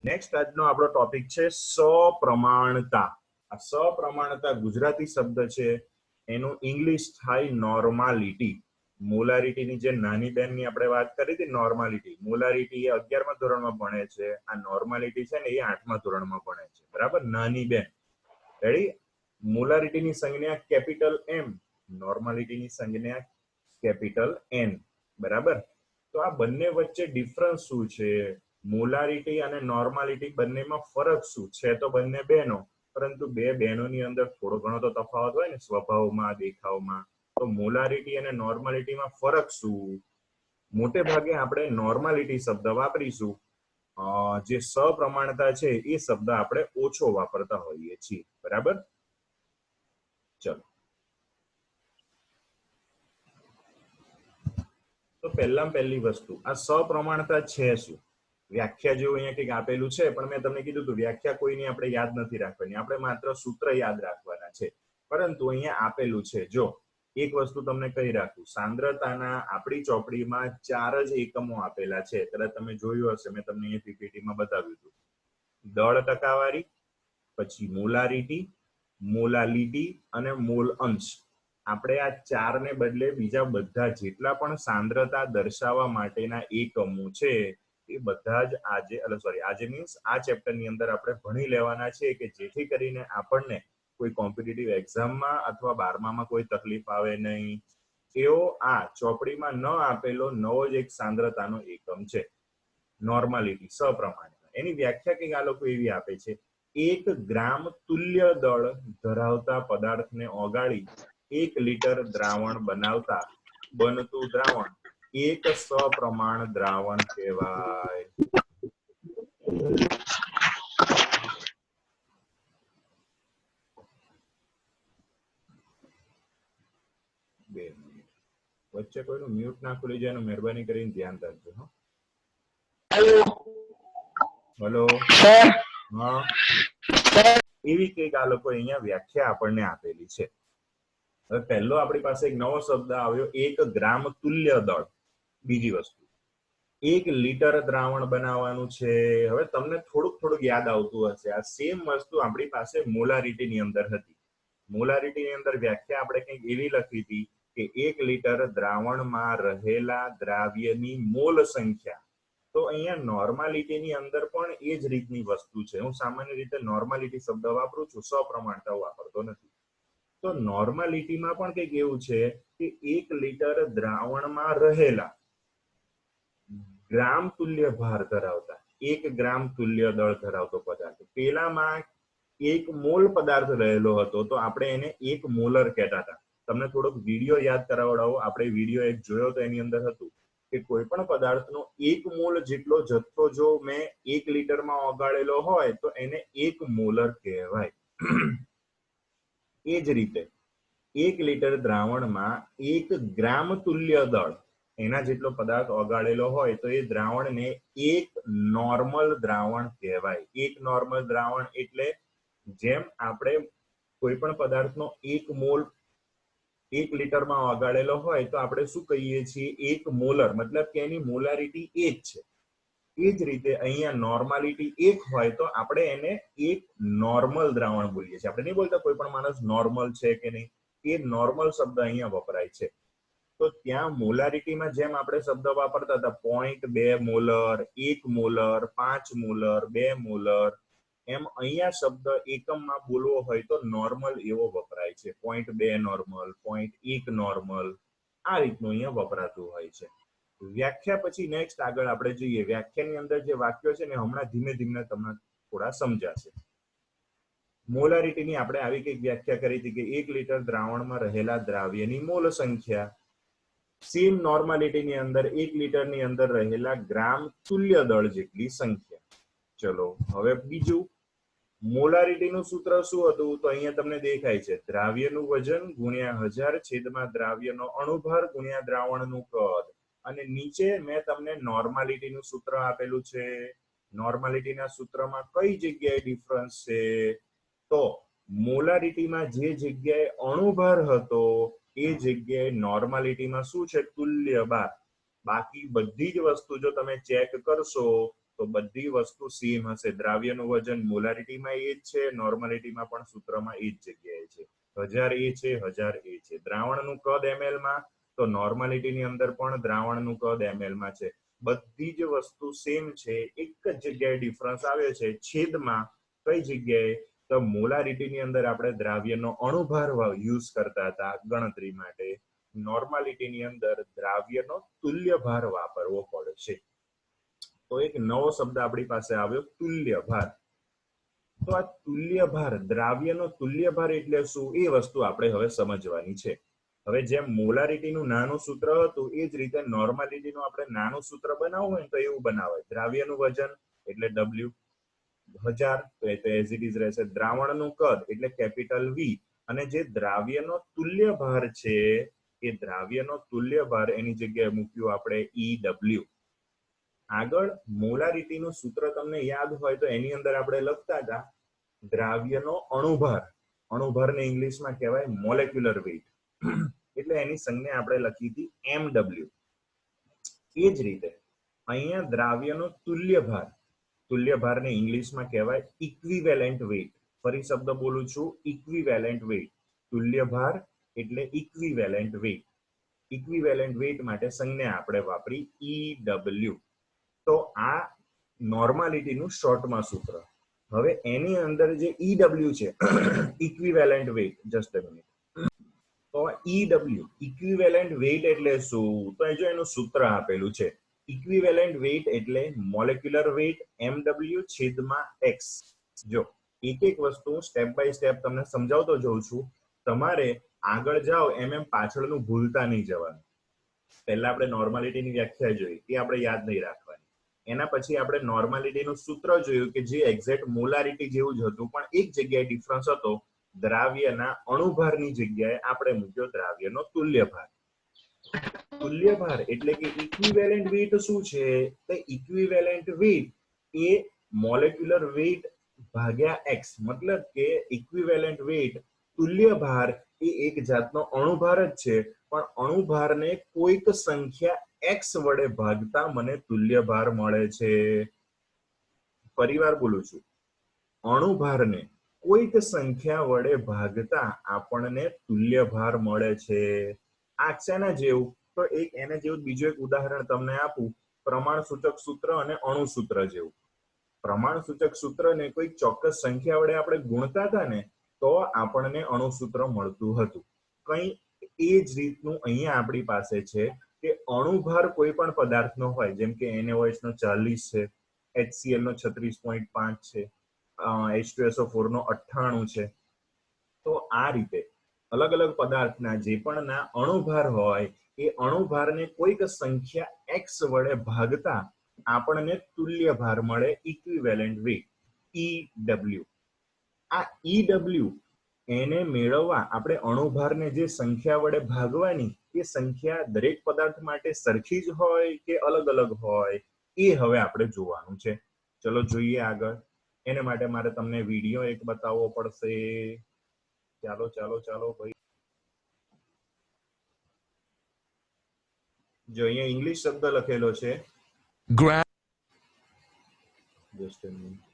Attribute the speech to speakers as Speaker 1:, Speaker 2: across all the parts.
Speaker 1: Next આજનો આપણો topic છે સપ્રમાણતા. આ સપ્રમાણતા ગુજરાતી શબ્દ છે, એનું ઇંગ્લિશ થાય નોર્માલિટી. મોલારિટીની જે નાની બેનની આપણે વાત કરી હતી, નોર્માલિટી. મોલારિટી એ 11મા ધોરણમાં ભણે છે, આ નોર્માલિટી છે ને એ 8મા ધોરણમાં ભણે છે, બરાબર. નાની બેન, રેડી. મોલારિટીની સંજ્ઞા કેપિટલ એમ, નોર્માલિટીની સંજ્ઞા કેપિટલ એન, બરાબર. તો આ બંને વચ્ચે ડિફરન્સ શું છે? મોલારિટી અને નોર્માલિટી બંનેમાં ફરક શું છે? તો બંને બહેનો, પરંતુ બે બહેનોની અંદર થોડો ઘણો તો તફાવત હોય ને, સ્વભાવમાં, દેખાવમાં. તો મોલારિટી અને નોર્માલિટીમાં ફરક શું? મોટે ભાગે આપણે નોર્માલિટી શબ્દ વાપરીશું. જે સપ્રમાણતા છે એ શબ્દ આપણે ઓછો વાપરતા હોઈએ છીએ, બરાબર. ચલો, તો પહેલી વસ્તુ, આ સપ્રમાણતા છે શું? વ્યાખ્યા જેવું અહીંયા કંઈક આપેલું છે, પણ મેં તમને કીધું હતું વ્યાખ્યા કોઈની આપણે યાદ નથી રાખવાની, આપણે માત્ર સૂત્ર યાદ રાખવાના છે. પરંતુ અહીંયા આપેલું છે, જો એક વસ્તુ તમને કહી રાખું, સાંદ્રતાના આપણી ચોપડીમાં 4 જ એકમો આપેલા છે. કદાચ તમે જોયું હશે, મેં તમને અહીંયા પીપીટીમાં બતાવ્યું હતું. દળ ટકાવારી, પછી મોલારિટી, મોલાલિટી અને મોલ અંશ. આપણે આ 4 ને બદલે બીજા બધા જેટલા પણ સાંદ્રતા દર્શાવવા માટેના એકમો છે એ બધા જ આજે મીન્સ આ ચેપ્ટરની અંદર આપણે ભણી લેવાના છે, કે જેથી કરીને આપણને કોઈ કોમ્પિટિટિવ એક્ઝામમાં અથવા 12મામાં કોઈ તકલીફ આવે નહીં. એવો આ ચોપડીમાં ન આપેલો નવો જ એક સાંદ્રતાનો એકમ છે, નોર્માલિટી, સપ્રમાણતા. એની વ્યાખ્યા કંઈક આ લોકો એવી આપે છે: 1 ગ્રામ તુલ્ય દળ ધરાવતા પદાર્થને ઓગાળી 1 લીટર દ્રાવણ બનાવતા બનતું દ્રાવણ એક સપ્રમાણ દ્રાવણ કહેવાય. વચ્ચે કોઈનું મ્યુટ ના ખુલી જાય, મહેરબાની કરીને ધ્યાન રાખજો. હેલો, હા, એવી કંઈક આ લોકો અહીંયા વ્યાખ્યા આપણને આપેલી છે. હવે પહેલો આપણી પાસે એક નવો શબ્દ આવ્યો, 1 ગ્રામ તુલ્ય દળ. બીજી વસ્તુ, 1 લીટર દ્રાવણ બનાવવાનું છે. હવે તમને થોડુંક યાદ આવતું હશે, આ સેમ વસ્તુ આપણી પાસે મોલારિટીની અંદર હતી. મોલારિટીની અંદર વ્યાખ્યા આપણે કંઈક એવી લખી હતી કે 1 લીટર દ્રાવણમાં રહેલા દ્રાવ્યની મોલ સંખ્યા. તો અહીંયા નોર્માલિટીની અંદર પણ એ જ રીતની વસ્તુ છે. હું સામાન્ય રીતે નોર્માલિટી શબ્દ વાપરું છું, સપ્રમાણતા વાપરતો નથી. તો નોર્માલિટીમાં પણ કંઈક એવું છે કે 1 લીટર દ્રાવણમાં રહેલા ગ્રામ તુલ્ય ભાર ધરાવતા, 1 ગ્રામ તુલ્ય દળ ધરાવતો પદાર્થ, પેલામાં 1 મોલ પદાર્થ રહેલો હતો, તો આપણે એને 1 મોલર કહેતા હતા. તમને થોડોક વિડીયો યાદ કરાવડાવો. આપણે વિડીયો એક જોયો તો એની અંદર હતું કે કોઈ પણ પદાર્થનો 1 મોલ જેટલો જથ્થો જો મેં 1 લીટરમાં ઓગાળેલો હોય તો એને 1 મોલર કહેવાય. એ જ રીતે 1 લીટર દ્રાવણમાં 1 ગ્રામ તુલ્ય દળ, એના જેટલો પદાર્થ ઓગાળેલો હોય તો એ દ્રાવણને 1 નોર્મલ દ્રાવણ કહેવાય. 1 નોર્મલ દ્રાવણ એટલે જેમ આપણે કોઈ પણ પદાર્થનો 1 મોલ 1 લીટરમાં ઓગાળેલો હોય તો આપણે શું કહીએ છીએ? 1 મોલર, મતલબ કે એની મોલારિટી 1 છે. એ જ રીતે અહીંયા નોર્માલિટી 1 હોય તો આપણે એને 1 નોર્મલ દ્રાવણ બોલીએ છીએ. આપણે નહીં બોલતા કોઈ પણ માણસ નોર્મલ છે કે નહીં, એ નોર્મલ શબ્દ અહીંયા વપરાય છે. તો ત્યાં મોલારિટીમાં જેમ આપણે શબ્દ વાપરતા હતા 0.2 મોલર, 1 મોલર, 5 મોલર, 2 મોલર, એમ અહીંયા શબ્દ એકમમાં બોલવો હોય તો નોર્મલ એવો વપરાય છે. 0.2 નોર્મલ, 0.1 નોર્મલ, આ રીતનું અહીંયા વપરાતું હોય છે. વ્યાખ્યા પછી નેક્સ્ટ આગળ આપણે જોઈએ. વ્યાખ્યાની અંદર જે વાક્યો છે ને હમણાં ધીમે ધીમે તમને થોડા સમજાશે. મોલારિટીની આપણે આવી કંઈક વ્યાખ્યા કરી હતી કે 1 લીટર દ્રાવણમાં રહેલા દ્રાવ્યની મોલ સંખ્યા. સેમ નોર્માલિટીની અંદર 1 લીટરની અંદર રહેલા ગ્રામ તુલ્ય દળ જેટલી સંખ્યા. ચલો હવે બીજું, મોલારિટીનું સૂત્ર શું હતું? તો અહીંયા તમને દેખાય છે, દ્રાવ્યનું વજન ગુણ્યા 1000 છેદમાં દ્રાવ્યનો અણુભાર ગુણ્યા દ્રાવણનું કદ. અને નીચે મેં તમને નોર્માલિટીનું સૂત્ર આપેલું છે. નોર્માલિટીના સૂત્રમાં કઈ જગ્યાએ ડિફરન્સ છે? તો મોલારિટીમાં જે જગ્યાએ અણુભાર હતો એ જગ્યાએ નોર્માલિટીમાં શું છે? તુલ્ય ભાર. બાકી બધી જ વસ્તુ જો તમે ચેક કરશો તો બધી વસ્તુ સેમ હશે. દ્રાવ્યનું વજન મોલારિટીમાં એ જ છે, નોર્માલિટીમાં પણ સૂત્રમાં એ જ જગ્યાએ છે. 1000 એ છે, 1000 એ છે. દ્રાવણનું કદ ml માં, તો નોર્માલિટીની અંદર પણ દ્રાવણનું કદ ml માં છે. બધી જ વસ્તુ સેમ છે, એક જ જગ્યાએ ડિફરન્સ આવે છે. છેદમાં કઈ જગ્યાએ? તો મોલારિટીની અંદર આપણે દ્રાવ્યનો અણુભાર યુઝ કરતા હતા ગણતરી માટે. નોર્માલિટીની અંદર દ્રાવ્યનો તુલ્ય ભાર વાપરવો પડશે. તો એક નવો શબ્દ આપણી પાસે આવ્યો, તુલ્ય ભાર. તો આ તુલ્ય ભાર, દ્રાવ્યનો તુલ્ય ભાર એટલે શું, એ વસ્તુ આપણે હવે સમજવાની છે. હવે જેમ મોલારિટીનું નાનું સૂત્ર હતું એ જ રીતે નોર્માલિટીનું આપણે નાનું સૂત્ર બનાવવું હોય તો એવું બનાવાય. દ્રાવ્યનું વજન એટલે W 1000, તો એ તો એઝ ઇટ ઇઝ રહેશે. દ્રાવણનું કદ એટલે કેપિટલ V, અને જે દ્રાવ્યનો તુલ્ય ભાર છે એ દ્રાવ્યનો તુલ્ય ભાર એની જગ્યાએ મૂક્યું આપણે EW. આગળ મોલારિટીનું સૂત્ર તમને યાદ હોય તો એની અંદર આપણે લખતા હતા દ્રાવ્યનો અણુભાર. અણુભારને ઇંગ્લિશમાં કહેવાય મોલેક્યુલર વેઇટ, એટલે એની સંજ્ઞા આપણે લખી હતી MW. એ જ રીતે અહીંયા દ્રાવ્યનો તુલ્ય ભાર, તુલ્ય ભારને ઇંગ્લિશમાં કહેવાય ઇક્વિવેલેન્ટ વેઇટ. ફરી શબ્દ બોલું છું, ઇક્વિવેલેન્ટ વેઇટ. તુલ્ય ભાર એટલે ઇક્વિવેલેન્ટ વેઇટ. ઇક્વિવેલેન્ટ વેઇટ માટે સંજ્ઞા આપણે વાપરી EW. તો આ નોર્માલિટીનું શોર્ટમાં સૂત્ર. હવે એની અંદર જે EW છે, equivalent weight, just a minute. તો EW ઇક્વિવેલેન્ટ વેઇટ એટલે શું, તો જો એનું સૂત્ર આપેલું છે. ઇક્વિવેલેન્ટ વેઇટ એટલે મોલેક્યુલર વેઇટ MW છેદમાં X. જો એક એક વસ્તુ સ્ટેપ બાય સ્ટેપ તમને સમજાવતો જઉં છું. તમારે આગળ જાઓ એમ પાછળનું ભૂલતા નહીં જવાનું. પહેલા આપણે નોર્માલિટીની વ્યાખ્યા જોઈ, એ આપણે યાદ નહીં રાખવાની. એના પછી આપણે નોર્માલિટીનું સૂત્ર જોયું કે જે એક્ઝેક્ટ મોલારિટી જેવું જ હતું, પણ એક જગ્યાએ ડિફરન્સ હતો. દ્રાવ્યના અણુભારની જગ્યાએ આપણે મૂક્યો દ્રાવ્યનો તુલ્ય ભાર. તુલ્ય ભાર એટલે કે ઇક્વિવેલેન્ટ વેઇટ શું છે? તો ઇક્વિવેલેન્ટ વેઇટ એ મોલેક્યુલર વેઇટ ભાગ્યા x. મતલબ કે ઇક્વિવેલેન્ટ વેઇટ, તુલ્ય ભાર એ એક જાતનો અણુભાર જ છે, પણ અણુભારને કોઈક સંખ્યા x વડે ભાગતા મને તુલ્ય ભાર મળે છે. ફરીવાર બોલું છું, અણુભારને કોઈક સંખ્યા વડે ભાગતા આપણને તુલ્ય ભાર મળે છે. આ શેના જેવું? તો એક એના જેવું બીજું એક ઉદાહરણ તમને આપું, પ્રમાણ સૂચક સૂત્ર અને અણુ સૂત્ર જેવું. પ્રમાણ સૂચક સૂત્રને કોઈ ચોક્કસ સંખ્યા વડે આપણે ગુણતા હતા ને, તો આપણને અણુ સૂત્ર મળતું હતું. કંઈ એ જ રીતનું અહીંયા આપણી પાસે છે કે અણુભાર કોઈ પણ પદાર્થનો હોય, જેમ કે NaOH નો 40 છે, HCl નો 36.5 છે, H2SO4 નો 98 છે. તો આ રીતે અલગ અલગ પદાર્થના જે પણ ના અણુભાર હોય એ અણુભારને કોઈક સંખ્યા x વડે ભાગતા આપણને તુલ્ય ભાર મળે, ઇક્વિવેલેન્ટ વેઇટ EW. આ EW એને મેળવવા આપણે અણુભારને જે સંખ્યા વડે ભાગવાની, એ સંખ્યા દરેક પદાર્થ માટે સરખી જ હોય કે અલગ અલગ હોય, એ હવે આપણે જોવાનું છે. ચલો જોઈએ આગળ. એને માટે મારે તમને વિડીયો એક બતાવવો પડશે. ચાલો ચાલો ચાલો ભાઈ. જો અહીંયા ઇંગ્લિશ શબ્દ લખેલો છે just a minute.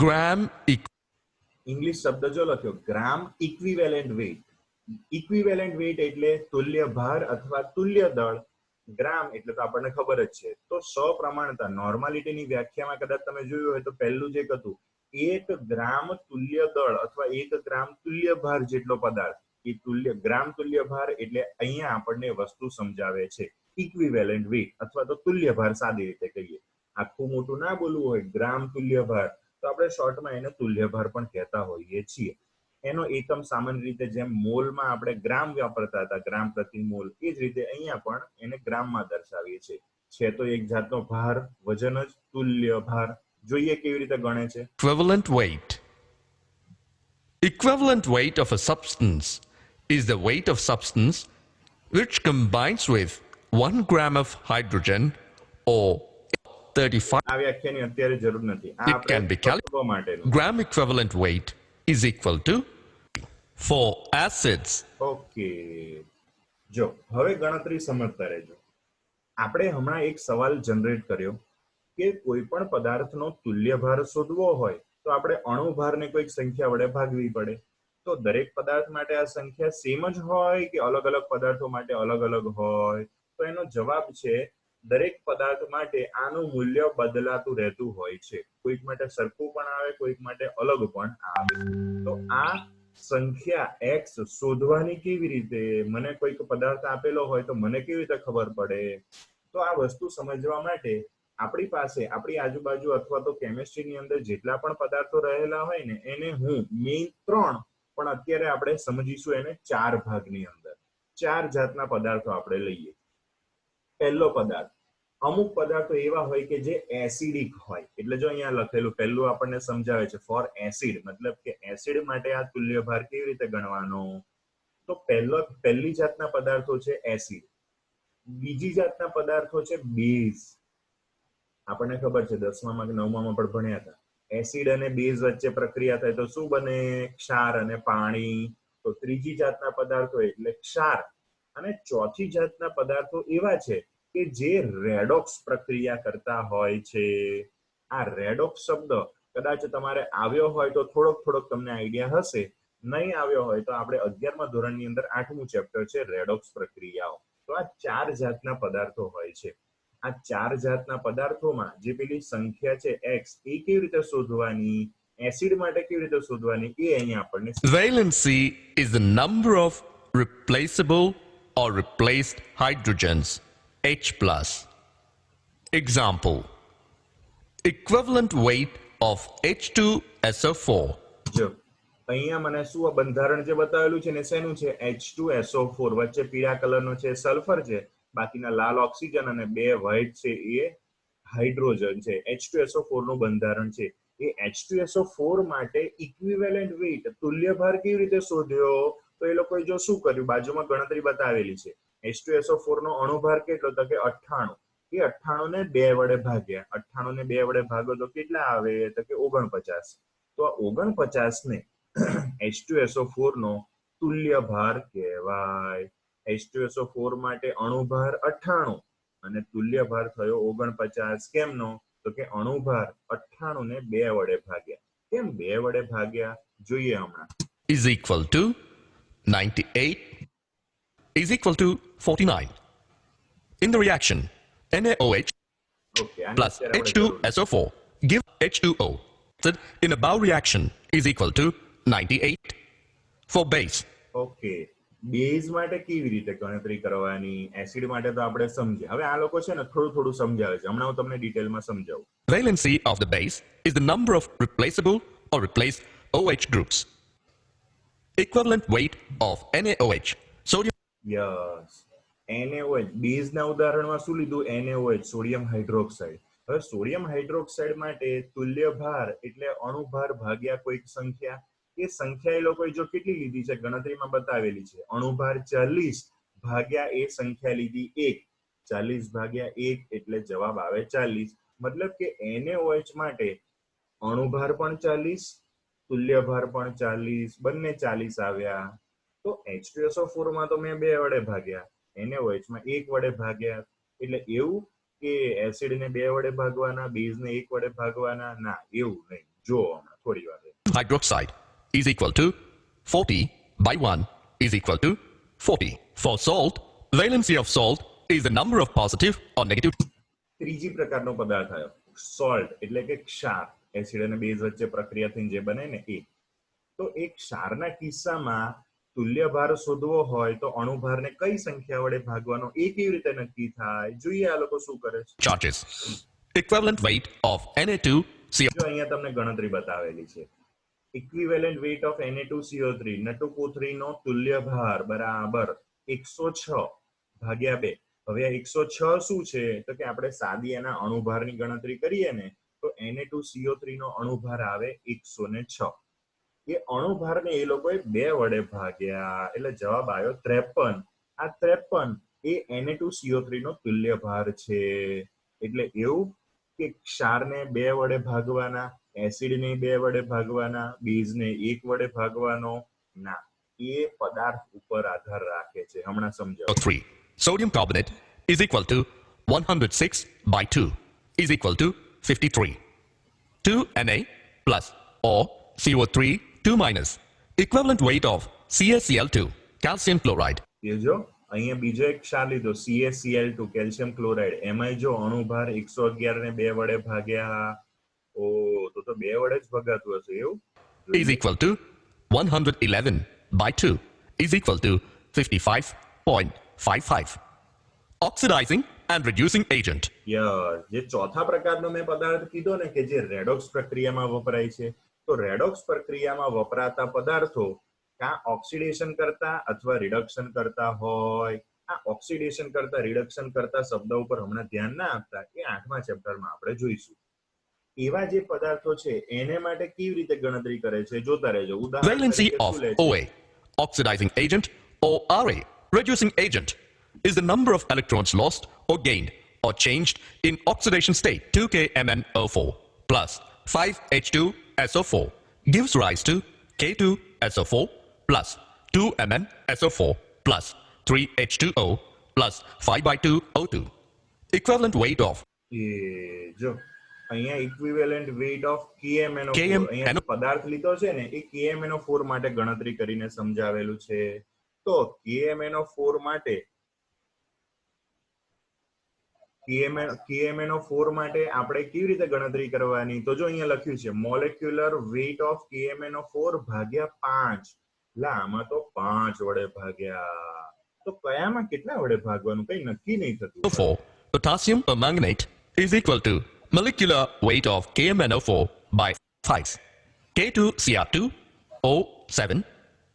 Speaker 2: Gram
Speaker 1: English શબ્દ જો લખ્યો ગ્રામ ઇક્વિવેલેન્ટ વેઇટ. ઇક્વિવેલેન્ટ વેઇટ એટલે તુલ્ય ભાર અથવા તુલ્ય દળ. ગ્રામ એટલે તો આપણને ખબર જ છે. તો સપ્રમાણતા નોર્માલિટીની વ્યાખ્યામાં કદાચ તમે જોયું હોય તો પહેલું જ એક હતું, 1 ગ્રામ તુલ્ય દળ અથવા 1 ગ્રામ તુલ્ય ભાર જેટલો પદાર્થ. એ તુલ્ય ગ્રામ તુલ્ય ભાર એટલે અહીંયા આપણને વસ્તુ સમજાવે છે ઇક્વિવેલેન્ટ વેઇટ અથવા તો તુલ્ય ભાર. સાદી રીતે કહીએ, આખું મોટું ના બોલવું હોય, ગ્રામ તુલ્ય ભાર, તો આપણે શોર્ટમાં એને તુલ્ય ભાર પણ કહેતા હોઈએ છીએ. એનો એકમ સામાન્ય રીતે જેમ મોલમાં આપણે ગ્રામ વાપરતા હતા, ગ્રામ પ્રતિ મોલ, એ જ રીતે અહીંયા પણ એને ગ્રામમાં દર્શાવીએ છીએ. છે તો એક જાતનો ભાર, વજન જ, તુલ્ય ભાર. જોઈએ કેવી રીતે ગણે છે.
Speaker 2: equivalent weight. Equivalent weight of a substance is the weight of substance which combines with 1 gram of hydrogen or 35.
Speaker 1: આ વ્યાખ્યાની અત્યારે જરૂર નથી. આ
Speaker 2: It can be calculated.
Speaker 1: તત્વ માટેનું.
Speaker 2: Gram equivalent weight is equal to for acids.
Speaker 1: Okay, જો હવે ગણતરી સમજતા રહેજો. આપણે હમણાં એક સવાલ જનરેટ કર્યો કે કોઈ પણ પદાર્થનો તુલ્ય ભાર શોધવો હોય તો આપણે અણુભારને કોઈક સંખ્યા વડે ભાગવી પડે. તો દરેક પદાર્થ માટે આ સંખ્યા સેમ જ હોય કે અલગ અલગ પદાર્થો માટે અલગ અલગ હોય? તો એનો જવાબ છે દરેક પદાર્થ માટે આનું મૂલ્ય બદલાતું રહેતું હોય છે. કોઈક માટે સરખું પણ આવે, કોઈક માટે અલગ પણ આવે. તો આ સંખ્યા x શોધવાની કેવી રીતે? મને કોઈક પદાર્થ આપેલો હોય તો મને કેવી રીતે ખબર પડે? તો આ વસ્તુ સમજવા માટે આપણી પાસે આપણી આજુબાજુ અથવા તો કેમિસ્ટ્રીની અંદર જેટલા પણ પદાર્થો રહેલા હોય ને એને હું મેઇન 3 પણ અત્યારે આપણે સમજીશું એને 4 ભાગની અંદર. 4 જાતના પદાર્થો આપણે લઈએ. પહેલો પદાર્થ, અમુક પદાર્થો એવા હોય કે જે એસિડિક હોય. એટલે જો અહીંયા લખેલું પહેલું આપણને સમજાવે છે ફોર એસિડ, મતલબ કે એસિડ માટે આ તુલ્ય ભાર કેવી રીતે ગણવાનો? તો પહેલી જાતના પદાર્થો છે એસિડ. બીજી જાતના પદાર્થો છે બેઝ. આપણને ખબર છે 10મા કે 9મા પણ ભણ્યા હતા. એસિડ અને બેઝ વચ્ચે પ્રક્રિયા થાય તો શું બને? ક્ષાર અને પાણી. તો ત્રીજી જાતના પદાર્થો એટલે ક્ષાર. અને ચોથી જાતના પદાર્થો એવા છે કે જે રેડોક્સ પ્રક્રિયા કરતા હોય છે. આ રેડોક્સ શબ્દ કદાચ તમારે આવ્યો હોય તો થોડોક તમને આઈડિયા હશે, નહીં આવ્યો હોય તો આપણે 11મા ધોરણની અંદર 8મું ચેપ્ટર છે રેડોક્સ પ્રક્રિયાઓ. તો આ 4 જાતના પદાર્થો હોય છે. આ 4 જાતના પદાર્થોમાં જે પેલી સંખ્યા છે x એ કેવી રીતે શોધવાની, એસિડ માટે કેવી રીતે શોધવાની એ અહીંયા આપણને.
Speaker 2: Valency is the number of replaceable or replaced hydrogens, H+. Example, equivalent weight of H2SO4.
Speaker 1: જો અહીંયા મને શું બંધારણ જે બતાવેલું છે ને શેનું છે? H2SO4. વચ્ચે પીળા કલરનો છે સલ્ફર છે, બાકીના લાલ ઓક્સિજન અને 2 વ્હાઇટ છે એ હાઇડ્રોજન છે. H2SO4 નું બંધારણ છે. એ H2SO4 માટે ઇક્વિવેલન્ટ વેઇટ તુલ્ય ભાર કેવી રીતે શોધ્યો? તો એ લોકોએ જો શું કર્યું, બાજુમાં ગણતરી બતાવેલી છે. H2SO4 નો અણુભાર કેટલો? તો કે 98. એ 98 ને 2 વડે ભાગ્યા. 98 ને 2 વડે ભાગો તો કેટલા આવે? તો કે 49. તો આ 49 ને H2SO4 નો તુલ્ય ભાર કહેવાય. H2SO4 માટે અણુભાર 98 અને તુલ્ય ભાર થયો 49. કેમનો? તો કે અણુભાર 98 ને 2 વડે ભાગ્યા. કેમ 2 વડે ભાગ્યા? જોઈએ હમણાં.
Speaker 2: Is equal to 98 is equal to 49. In the reaction, NaOH
Speaker 1: okay,
Speaker 2: plus H2SO4 give H2O. In above reaction is equal to 98 for base.
Speaker 1: Okay, base માટે કેવી રીતે ગણતરી કરવાની? એસિડ માટે તો આપણે સમજ્યા. હવે આ લોકો છે ને થોડું સમજાવે છે. હમણાં હું તમને ડિટેલમાં સમજાવું.
Speaker 2: Valency of the base is the number of replaceable or replaced OH groups. Equivalent weight of NaOH, sodium.
Speaker 1: Yes, NaOH base ના ઉદાહરણમાં શું લીધું? NaOH, sodium hydroxide. હવે સોડિયમ હાઇડ્રોક્સાઇડ માટે તુલ્ય ભાર એટલે અણુભાર ભાગ્યા કોઈક સંખ્યા. એ સંખ્યા એ લોકોએ જો કેટલી લીધી છે ગણતરીમાં બતાવેલી છે. અણુભાર 40 ભાગ્યા એ સંખ્યા લીધી 1. 40 ભાગ્યા 1 એટલે જવાબ આવે 40. મતલબ કે NaOH માટે અણુભાર પણ 40, તુલ્ય ભાર પણ 40, બંને 40 આવ્યા. તો H2SO4 માં તો મેં 2 વડે ભાગ્યા, NaOH માં 1 વડે ભાગ્યા. એટલે એવું કે એસિડ ને 2 વડે ભાગવાના, બેઝ ને 1 વડે ભાગવાના? ના, એવું નહીં. જો હમણાં થોડી વાર
Speaker 2: Hydroxide is equal to 40 by 1 is equal to 40. For salt, valency of salt is the number of positive or negative.
Speaker 1: ત્રીજી પ્રકારનો પદાર્થ આવ્યો સોલ્ટ, એટલે કે ક્ષાર. એસિડ અને બેઝ વચ્ચે પ્રક્રિયા થઈને જે બને ને એ. તો એક ક્ષારના કિસ્સામાં તુલ્ય ભાર શોધવો હોય તો અણુભારને કઈ સંખ્યા વડે ભાગવાનો એ કેવી રીતે નક્કી થાય? જોઈએ આ લોકો શું કરે છે.
Speaker 2: Charges. Equivalent weight of Na2CO.
Speaker 1: જો અહીંયા તમને ગણતરી બતાવેલી છે. Equivalent weight of Na2CO3, N2CO3 નો તુલ્ય ભાર બરાબર 106 ભાગ્યા 2. હવે આ 106 શું છે? તો કે આપણે સાદી એના અણુભારની ગણતરી કરીએ ને તો Na2CO3 નો અણુભાર આવે 106. એ અણુભારને એ લોકોએ 2 વડે ભાગ્યા એટલે જવાબ આવ્યો 53. આ 53 એ Na2CO3 નો તુલ્ય ભાર છે. એટલે એવું કે ક્ષારને 2 વડે ભાગવાના, એસિડને 2 વડે ભાગવાના, બેઝને 1 વડે ભાગવાનો? ના, એ પદાર્થ ઉપર આધાર રાખે છે. હમણાં સમજાવું.
Speaker 2: 3. Sodium carbonate is equal to 106 by 2 is equal to 53. 2 Na plus or CO3 2 minus. Equivalent weight of CaCl2, calcium chloride.
Speaker 1: એ જો અહીંયા બીજો એક ક્ષાર લીધો CaCl2 કેલ્શિયમ ક્લોરાઇડ, એમાંય જો અણુભાર 111 ને 2 વડે ભાગ્યા, ઓ તો 2 વડે જ ભગાતું હશે એવું.
Speaker 2: Is equal to 111 by 2 is equal to 55.55. Oxidizing and reducing agent.
Speaker 1: જે ચોથા પ્રકારનો મેં પદાર્થ કીધો ને કે જે રેડોક્સ પ્રક્રિયામાં વપરાય છે, તો રેડોક્સ પ્રક્રિયામાં વપરાતા પદાર્થો કાં ઓક્સિડેશન કરતા અથવા રિડક્શન કરતા હોય. આ ઓક્સિડેશન કરતા રિડક્શન કરતા શબ્દ ઉપર હમણાં ધ્યાન ના આપતા, એ 8મા ચેપ્ટરમાં આપણે જોઈશું. એવા જે પદાર્થો છે એને માટે કેવી રીતે ગણતરી કરે છે જોતા રહેજો.
Speaker 2: Valency of OA, oxidizing agent, or RA, reducing agent, is the number of electrons lost or gained or changed in oxidation state 2KMnO4 plus 5H2SO4 gives rise to K2SO4 plus 2MnSO4 plus 3H2O plus 5/2O2. Equivalent weight of
Speaker 1: જો અહીંયા equivalent weight of KMnO4, અહીંયા પદાર્થ લીધો છે ને એ KMnO4 માટે ગણતરી કરીને સમજાવેલું છે. તો KMnO4 માટે આપણે કેવી રીતે ગણતરી કરવાની? તો જો અહીંયા લખ્યું છે મોલેક્યુલર વેઇટ ઓફ KMnO4 ભાગ્યા 5. લા આમાં તો 5 વડે ભાગ્યા, તો કયામાં કેટલા વડે ભાગવાનું કઈ નક્કી નહીં થતું.
Speaker 2: 4 potassium permanganate is equal to molecular weight of KMnO4 by 5. K2Cr2O7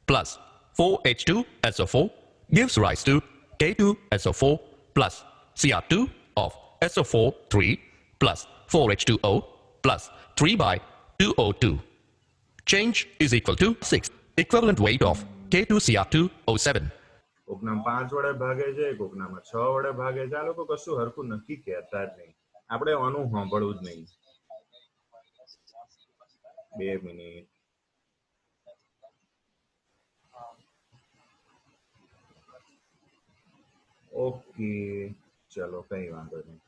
Speaker 2: plus 4H2SO4 gives rise to K2SO4 plus Cr2 of SO4 3 plus 4H2O plus 3/2O2. Change is equal to 6. Equivalent weight of K2Cr2O7.
Speaker 1: કોકના 5 વડે ભાગે છે, કોકનામાં 6 વડે ભાગે છે. આ લોકો કશું હરખું નક્કી કહેતા જ નહીં. આપણે આનું સાંભળવું જ નહીં. 2 મિનિટ. ઓકે, ચલો કઈ વાંધો નહીં.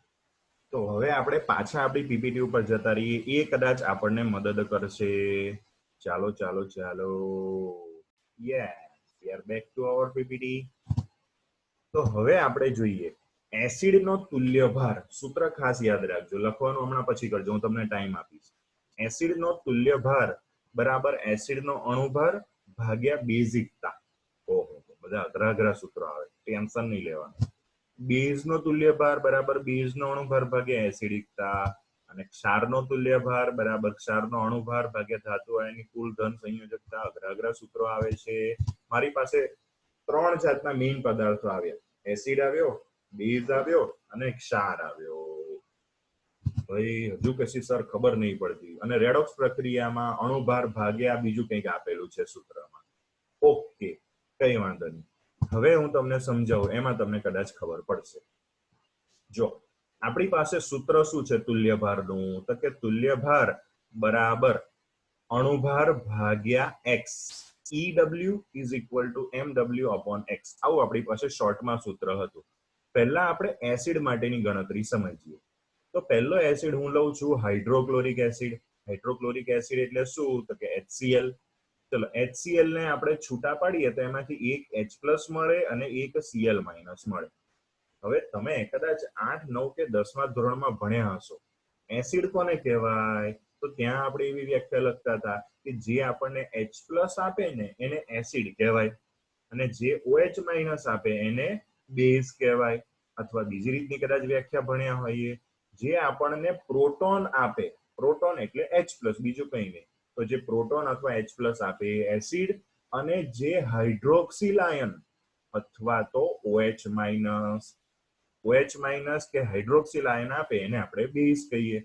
Speaker 1: તો હવે આપણે પાછા આપણી પીપીટી ઉપર જતા રહીએ, એ કદાચ આપણને મદદ કરશે. ચાલો yes, we R back to our PPT. તો હવે આપણે જોઈએ એસિડનો તુલ્યભાર. સૂત્ર ખાસ યાદ રાખજો, લખવાનું હમણાં પછી કરજો, હું તમને ટાઈમ આપીશ. એસિડનો તુલ્યભાર બરાબર એસિડનો અણુભાર ભાગ્યા બેઝિકતા. ઓહો, બધા અઘરા સૂત્રો આવે, ટેન્શન નહીં લેવાનું. બેઝનો તુલ્યભાર બરાબર બેઝનો અણુભાર ભાગ્યા એસિડિકતા, અને ક્ષારનો તુલ્યભાર બરાબર ક્ષારનો અણુભાર ભાગ્યા ધાતુ આયનની કુલ ધન સંયોજકતા. અઘરા સૂત્રો આવે છે. મારી પાસે 3 જાતના મેઇન પદાર્થો આવ્યા. એસિડ આવ્યો, બેઝ આવ્યો અને ક્ષાર આવ્યો. ભાઈ હજુ કશી સર ખબર નહીં પડતી. અને રેડોક્સ પ્રક્રિયામાં અણુભાર ભાગ્યા બીજું કંઈક આપેલું છે સૂત્રમાં. ઓકે, કઈ વાંધો નહીં. હવે હું તમને સમજાવું, એમાં તમને કદાચ ખબર પડશે. જો આપણી પાસે સૂત્ર શું છે તુલ્યભારનું? તો કે તુલ્યભાર બરાબર અણુભાર ભાગ્યા x. EW is equal to MW upon x. આવું આપણી પાસે શોર્ટમાં સૂત્ર હતું. પહેલા આપણે એસિડ માટેની ગણતરી સમજીએ. તો પહેલો એસિડ હું લઉં છું હાઇડ્રોક્લોરિક એસિડ. હાઇડ્રોક્લોરિક એસિડ એટલે શું? તો કે HCl. ચલો HCl ને આપણે છૂટા પાડીએ તો એમાંથી એક H+ મળે અને એક Cl- મળે. હવે તમે કદાચ 8, 9 કે 10મા ધોરણમાં ભણ્યા હશો. એસિડ કોને કહેવાય? તો ત્યાં આપણે એવી વ્યાખ્યા લખતા હતા કે જે આપણને H+ આપે ને એને એસિડ કહેવાય, અને જે OH- આપે એને બેઝ કહેવાય. અથવા બીજી રીતની કદાચ વ્યાખ્યા ભણ્યા હોઈએ, જે આપણને પ્રોટોન આપે, પ્રોટોન એટલે H+, બીજું કંઈ નહીં, તો જે પ્રોટોન અથવા H+ આપે એ એસિડ, અને જે હાઇડ્રોક્સિલ આયન અથવા તો OH- કે હાઇડ્રોક્સિલ આયન આપે એને આપણે બેઝ કહીએ.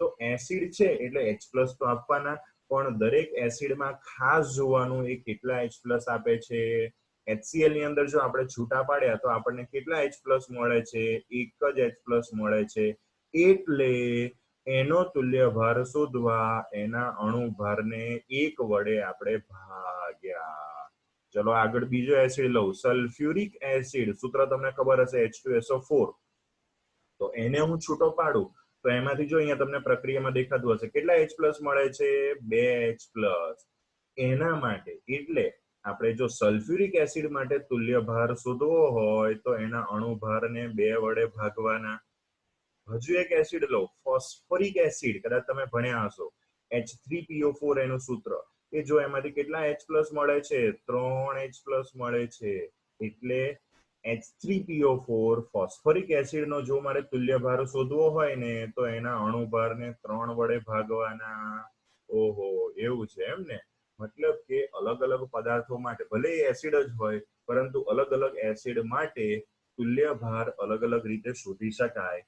Speaker 1: તો એસિડ છે એટલે H+ તો આપવાના, પણ દરેક એસિડમાં ખાસ જોવાનું એ કેટલા H+ આપે છે. HCl ની અંદર જો આપણે છૂટા પાડ્યા તો આપણને કેટલા H+ મળે છે? એક જ H+ મળે છે. એટલે એનો તુલ્યભાર શોધવા એના અણુભારને 1 વડે આપણે ભાગ્યા. ચલો આગળ બીજો એસિડ લઉં, સલ્ફ્યુરિક એસિડ. સૂત્ર તમને ખબર હશે H2SO4. તો એને હું છૂટો પાડું તો એમાંથી જો અહીંયા તમને પ્રક્રિયામાં દેખાતું હશે કેટલા H+ મળે છે, 2H+. એના માટે એટલે આપણે જો સલ્ફ્યુરિક એસિડ માટે તુલ્યભાર શોધવો હોય તો એના અણુભારને 2 વડે ભાગવાના. હજુ એક એસિડ લો, ફોસ્ફોરિક એસિડ. કદાચ તમે ભણ્યા હશો, H3PO4 એનું સૂત્ર. કે જો એમાંથી કેટલા H+ મળે છે, 3H+ મળે છે. એટલે H3PO4 ફોસ્ફોરિક એસિડનો જો મારે તુલ્યભાર શોધવો હોય ને તો એના અણુભારને 3 વડે ભાગવાના. ઓહો, એવું છે એમ ને. મતલબ કે અલગ અલગ પદાર્થો માટે ભલે એસિડ જ હોય પરંતુ અલગ અલગ એસિડ માટે તુલ્યભાર અલગ અલગ રીતે શોધી શકાય.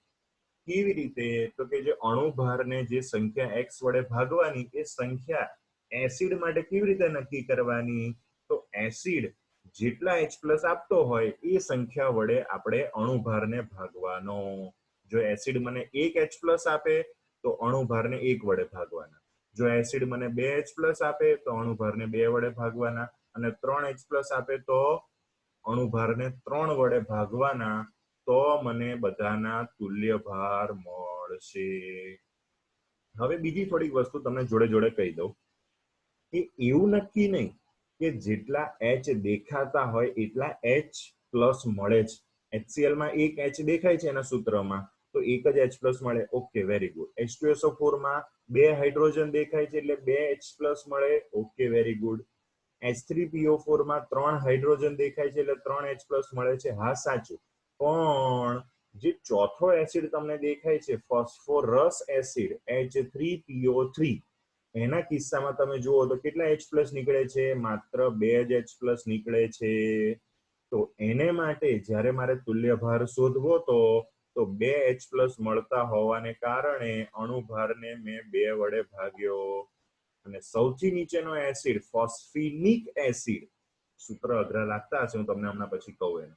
Speaker 1: કેવી રીતે? તો કે જે અણુભારને જે સંખ્યા x વડે ભાગવાની એ સંખ્યા એસિડ માટે કેવી રીતે નક્કી કરવાની? તો એસિડ જેટલા H+ આપતો હોય એ સંખ્યા વડે આપણે અણુભારને ભાગવાનો. જો એસિડ મને 1 H+ આપે તો અણુભારને 1 વડે ભાગવાના. જો એસિડ મને 2H+ આપે તો અણુભારને 2 વડે ભાગવાના અને 3H+ આપે તો અણુભારને 3 વડે ભાગવાના. તો મને બધાના તુલ્યભાર મળશે. હવે બીજી થોડીક વસ્તુ તમને જોડે જોડે કહી દઉં કે એવું નક્કી નહીં કે જેટલા H દેખાતા હોય એટલા H+ મળે જ. HCl માં એક H દેખાય છે એના સૂત્રમાં તો એક જ H+ મળે. Okay, very good. H2SO4 માં 2 હાઇડ્રોજન દેખાય છે એટલે 2H+ મળે. Okay, very good. H3PO4 માં 3 હાઇડ્રોજન દેખાય છે એટલે 3H+ મળે છે. હા, સાચું. પણ જે ચોથો એસિડ તમને દેખાય છે ફોસ્ફોરસ એસિડ H3PO3 એના કિસ્સામાં તમે જુઓ તો કેટલા H+ નીકળે છે? માત્ર 2 જ H+ નીકળે છે. તો એને માટે જ્યારે મારે તુલ્યભાર શોધવો તો 2 H+ મળતા હોવાને કારણે અણુભારને મેં 2 વડે ભાગ્યો. અને સૌથી નીચેનો એસિડ ફોસ્ફિનિક એસિડ, સૂત્ર અઘરા લાગતા હશે, હું તમને હમણાં પછી કહું એને.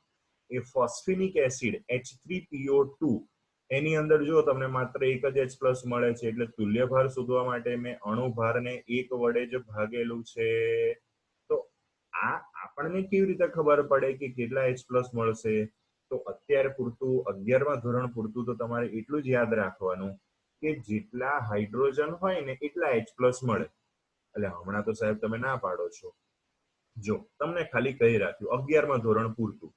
Speaker 1: એ ફોસ્ફિનિક એસિડ H3PO2 એની અંદર જો તમને માત્ર 1 જ H+ મળે છે એટલે તુલ્યભાર શોધવા માટે મેં અણુભારને 1 વડે જ ભાગેલું છે. તો આ આપણને કેવી રીતે ખબર પડે કે કેટલા H+ મળશે? તો અત્યારે પૂરતું 11મા ધોરણ પૂરતું તો તમારે એટલું જ યાદ રાખવાનું કે જેટલા હાઇડ્રોજન હોય ને એટલા H+ મળે. એટલે હમણાં તો સાહેબ તમે ના પાડો છો. જો તમને ખાલી કહી રાખ્યું 11મા ધોરણ પૂરતું.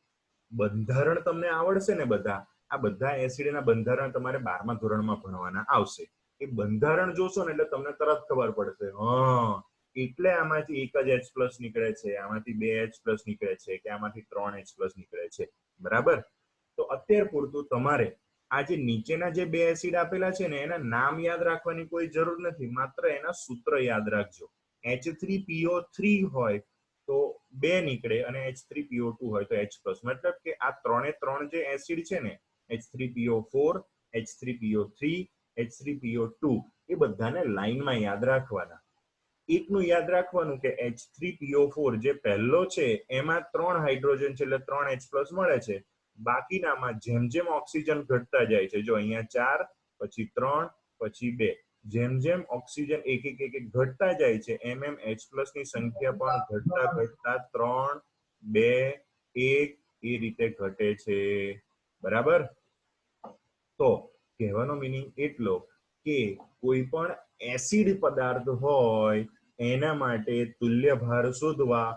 Speaker 1: બંધારણ તમને આવડશે ને બધા, આ બધા એસિડના બંધારણ તમારે 12મા ધોરણમાં ભણવાના આવશે. એ બંધારણ જોશો ને એટલે તમને તરત ખબર પડશે, હા એટલે આમાંથી 1 જ H+ નીકળે છે, આમાંથી 2 H+ નીકળે છે કે આમાંથી 3 H+ નીકળે છે. બરાબર? તો અત્યાર પૂરતું તમારે આ જે નીચેના જે 2 એસિડ આપેલા છે ને એના નામ યાદ રાખવાની કોઈ જરૂર નથી, માત્ર એના સૂત્ર યાદ રાખજો. H3PO3 હોય તો 2 નીકળે અને H3PO2 હોય તો H+. મતલબ કે આ ત્રણે ત્રણ જે એસિડ છે ને H3PO4, H3PO3, H3PO2 એ બધાને લાઈનમાં યાદ રાખવાના. એકનું યાદ રાખવાનું કે H3PO4 જે પહેલો છે એમાં 3 હાઇડ્રોજન છે એટલે 3 H+ મળે છે. બાકીનામાં જેમ જેમ ઓક્સિજન ઘટતા જાય છે, જો અહીંયા 4, પછી 3, પછી 2, જેમ જેમ ઓક્સિજન એક એક ઘટતા જાય છે એમ એમ H+ ની સંખ્યા પણ ઘટતા ઘટતા 3, 2, 1 એ રીતે ઘટે છે. બરાબર? તો કહેવાનો મીનિંગ એટલો કે કોઈ પણ એસિડ પદાર્થ હોય એના માટે તુલ્યભાર શોધવા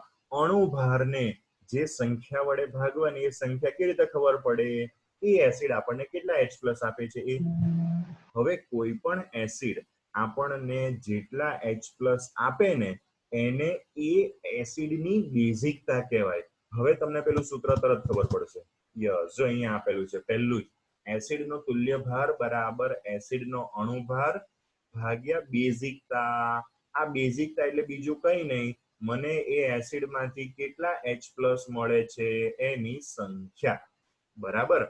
Speaker 1: અણુભારને જે સંખ્યા વડે ભાગવાની એ સંખ્યા કેવી રીતે ખબર પડે? એ એસિડ આપણને કેટલા H+ આપે છે એ. હવે કોઈ પણ એસિડ આપણને જેટલા H+ આપે ને એને એ એસિડની બેઝિકતા કહેવાય. હવે તમને પેલું સૂત્ર તરત ખબર પડશે. યસ, જો અહીંયા આપેલું છે પહેલું જ, એસિડનો તુલ્યભાર બરાબર એસિડનો અણુભાર ભાગ્યા બેઝિકતા. આ બેઝિકતા એટલે બીજું કંઈ નહીં, મને એ એસિડમાંથી કેટલા H+ મળે છે એની સંખ્યા. બરાબર?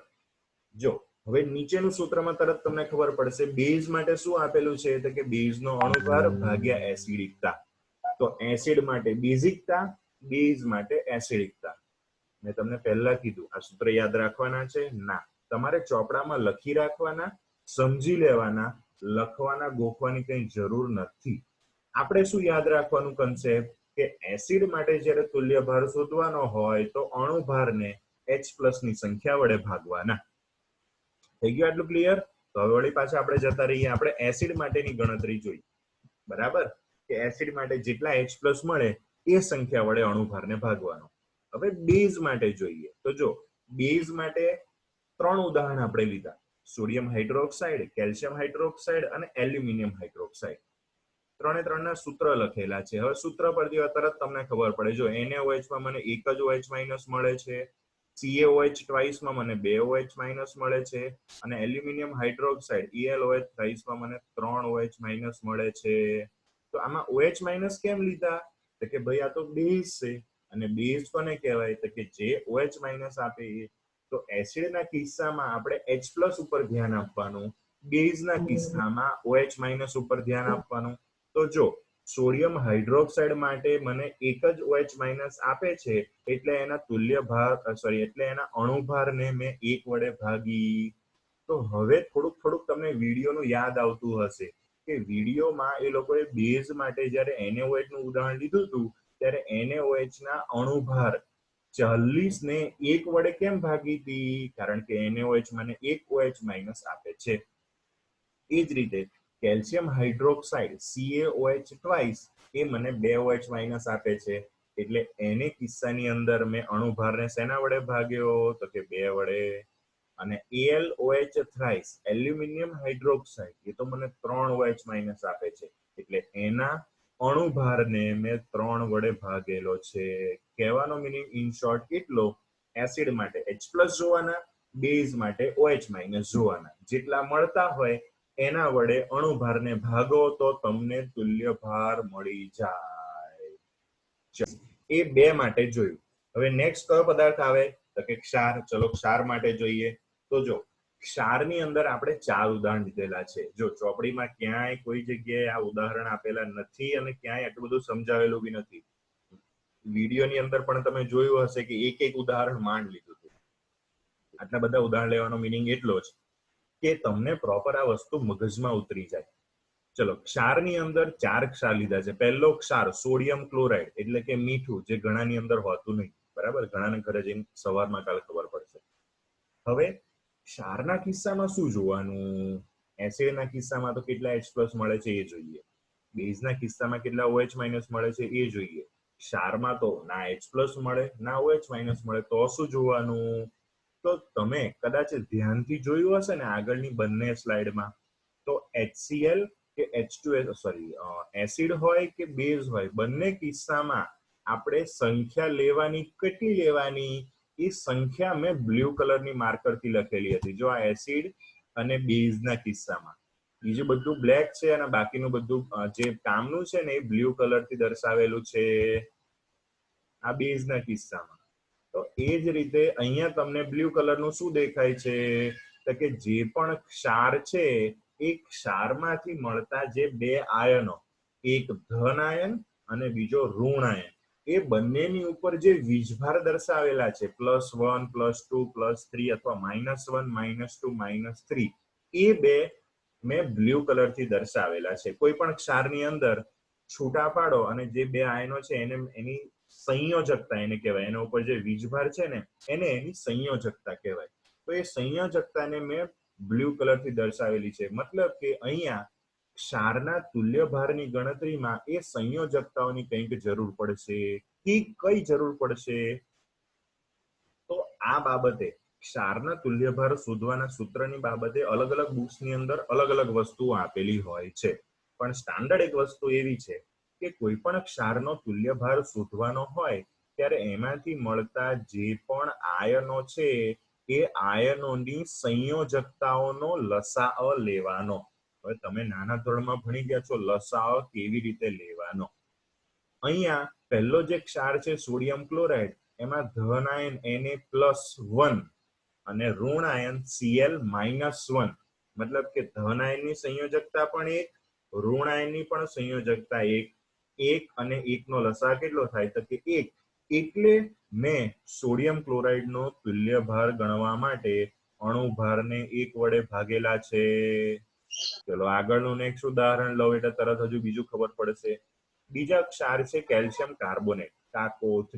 Speaker 1: જો હવે નીચેનું સૂત્રમાં તરત તમને ખબર પડશે. બેઝ માટે શું આપેલું છે? તો કે બેઝનો અણુભાર ભાગ્યા એસિડિકતા. તો એસિડ માટે બેઝિકતા, બેઝ માટે એસિડિકતા. મેં તમને પહેલા કીધું આ સૂત્ર યાદ રાખવાના છે ના, તમારે ચોપડામાં લખી રાખવાના, સમજી લેવાના, લખવાના ગોખવાની કઈ જરૂર નથી. આપણે શું યાદ રાખવાનું કન્સેપ્ટ કે એસિડ માટે જ્યારે તુલ્ય ભાર શોધવાનો હોય તો અણુભારને H+ ની સંખ્યા વડે ભાગવાના. થઈ ગયું આટલું ક્લિયર? તો હવે વળી પાછા આપણે જતા રહીએ, આપણે એસિડ માટેની ગણતરી જોઈએ. બરાબર, કે એસિડ માટે જેટલા H+ મળે એ સંખ્યા વડે અણુભારને ભાગવાનો. હવે બેઝ માટે જોઈએ તો જો બેઝ માટે 3 ઉદાહરણ આપણે લીધા, સોડિયમ હાઇડ્રોક્સાઇડ, કેલ્શિયમ હાઇડ્રોક્સાઇડ અને એલ્યુમિનિયમ હાઇડ્રોક્સાઇડ. ત્રણે ત્રણના સૂત્ર લખેલા છે. હવે સૂત્ર પરથી તરત તમને ખબર પડે. જો NaOH માં મને એક જ OH- મળે છે, CaOH ટ્વાઇસ માં મને 2 OH- મળે છે અને એલ્યુમિનિયમ હાઇડ્રોક્સાઇડ ElOH થ્રાઇસ માં મને 3 OH- મળે છે. તો આમાં OH- કેમ લીધા? તો કે ભાઈ આ તો બેઝ છે અને બેઝ કોને કહેવાય? તો કે જે OH- આપે એ. તો એસિડના કિસ્સામાં આપણે H+ ઉપર ધ્યાન આપવાનું, બેઝના કિસ્સામાં OH- ઉપર ધ્યાન આપવાનું. તો જો સોડિયમ હાઇડ્રોક્સાઇડ માટે મને એક જ OH- આપે છે એટલે એના તુલ્ય ભાર એટલે એના અણુભારને મેં 1 વડે ભાગી. તો હવે થોડુંક તમને વિડીયોનું યાદ આવતું હશે કે વિડીયોમાં એ લોકોએ બેઝ માટે જ્યારે NaOH નું ઉદાહરણ લીધું હતું ત્યારે NaOH ના અણુભાર 40 ને 1 વડે કેમ ભાગી હતી? કારણ કે NaOH મને 1 OH- આપે છે. એ જ રીતે કેલ્શિયમ હાઇડ્રોક્સાઇડ CaOH ટ્વાઇસ એ મને 2 OH- આપે છે એટલે એને કિસ્સાની અંદર મેં અણુભારને શેના વડે ભાગ્યો? તો કે 2 વડે. અને AlOH થ્રાઇસ એલ્યુમિનિયમ હાઇડ્રોક્સાઇડ એ તો મને 3 OH- આપે છે એટલે એના અણુભારને મેં 3 વડે ભાગેલો છે. કહેવાનો મીનિંગ ઇન શોર્ટ એટલો, એસિડ માટે H+ જોવાના, બેઝ માટે OH- જોવાના. જેટલા મળતા હોય એના વડે અણુભારને ભાગો તો તમને તુલ્ય ભાર મળી જાય. એ 2 માટે જોયું. હવે નેક્સ્ટ કયો પદાર્થ આવે? તો કે ક્ષાર. ચલો ક્ષાર માટે જોઈએ. તો જો ક્ષારની અંદર આપણે 4 ઉદાહરણ લીધેલા છે. જો ચોપડીમાં ક્યાંય કોઈ જગ્યાએ આ ઉદાહરણ આપેલા નથી અને ક્યાંય આટલું બધું સમજાવેલું બી નથી. વિડીયોની અંદર પણ તમે જોયું હશે કે એક ઉદાહરણ માંડ લીધું હતું. આટલા બધા ઉદાહરણ લેવાનો મીનિંગ એટલો જ કે તમને પ્રોપર આ વસ્તુ મગજમાં ઉતરી જાય. ચલો ક્ષારની અંદર 4 ક્ષાર લીધા છે. પહેલો ક્ષાર સોડિયમ ક્લોરાઇડ એટલે કે મીઠું, જે ઘણાની અંદર હોતું નહીં. બરાબર, ઘણાને ઘરે જઈને સવારમાં કાલે ખબર પડશે. હવે ક્ષારના કિસ્સામાં શું જોવાનું? એસિડના કિસ્સામાં તો કેટલા H+ મળે છે એ જોઈએ, બેઝના કિસ્સામાં કેટલા OH- મળે છે એ જોઈએ. ક્ષારમાં તો ના H+ મળે ના OH- મળે. તો શું જોવાનું? તો તમે કદાચ ધ્યાનથી જોયું હશે ને આગળની બંને સ્લાઇડમાં, તો HCl કે એસિડ હોય કે બેઝ હોય, બંને કિસ્સામાં આપણે સંખ્યા લેવાની. કેટલી લેવાની? એ સંખ્યા મેં બ્લુ કલરની માર્કરથી લખેલી હતી. જો આ એસિડ અને બેઝના કિસ્સામાં, બીજું બધું બ્લેક છે અને બાકીનું બધું જે કામનું છે ને એ બ્લુ કલરથી દર્શાવેલું છે આ બેઝના કિસ્સામાં. તો એ જ રીતે અહીંયા તમને બ્લુ કલરનું શું દેખાય છે? તો કે જે પણ ક્ષાર છે એ ક્ષારમાંથી મળતા જે 2 આયનો, એક ધન આયન અને બીજો ઋણ આયન, એ બંનેની ઉપર જે વીજભાર દર્શાવેલા છે +1 +2 +3 અથવા -1 -2 -3, એ 2 મેં બ્લુ કલરથી દર્શાવેલા છે. કોઈ પણ ક્ષારની અંદર છૂટા પાડો અને જે 2 આયનો છે એને એની સંયોજકતા એને કહેવાય. એના ઉપર જે વીજભાર છે ને એને એની સંયોજકતા કહેવાય. તો એ સંયોજકતાને મેં બ્લુ કલરથી દર્શાવેલી છે. મતલબ કે અહીંયા ક્ષારના તુલ્ય ભારની ગણતરીમાં એ સંયોજકતાઓની કંઈક જરૂર પડશે. કઈ જરૂર પડશે? તો આ બાબતે ક્ષારના તુલ્ય ભાર શોધવાના સૂત્રની બાબતે અલગ અલગ બુક્સની અંદર અલગ અલગ વસ્તુઓ આપેલી હોય છે. પણ સ્ટાન્ડર્ડ એક વસ્તુ એવી છે કે કોઈ પણ ક્ષારનો તુલ્ય ભાર શોધવાનો હોય ત્યારે એમાંથી મળતા જે પણ આયનો છે એ આયનોની સંયોજકતાઓનો લસાઅ લેવાનો. હવે તમે નાના ધોરણમાં ભણી ગયા છો લસાઅ કેવી રીતે લેવાનો. અહીંયા પહેલો જે ક્ષાર છે સોડિયમ ક્લોરાઇડ, એમાં ધન આયન Na+1 અને ઋણ આયન Cl-1, મતલબ કે ધન આયનની સંયોજકતા પણ 1, ઋણ આયનની પણ સંયોજકતા 1 અને 1 નો લસાઅ કેટલો થાય? તો કે 1. એટલે મેં સોડિયમ ક્લોરાઇડનો તુલ્ય ભાર ગણવા માટે અણુભારને 1 વડે ભાગેલા છે. ચલો આગળનું નેક્સ્ટ ઉદાહરણ લઉં એટલે તરત હજુ બીજું ખબર પડશે. બીજા ક્ષાર છે કેલ્શિયમ કાર્બોનેટ CaCO3.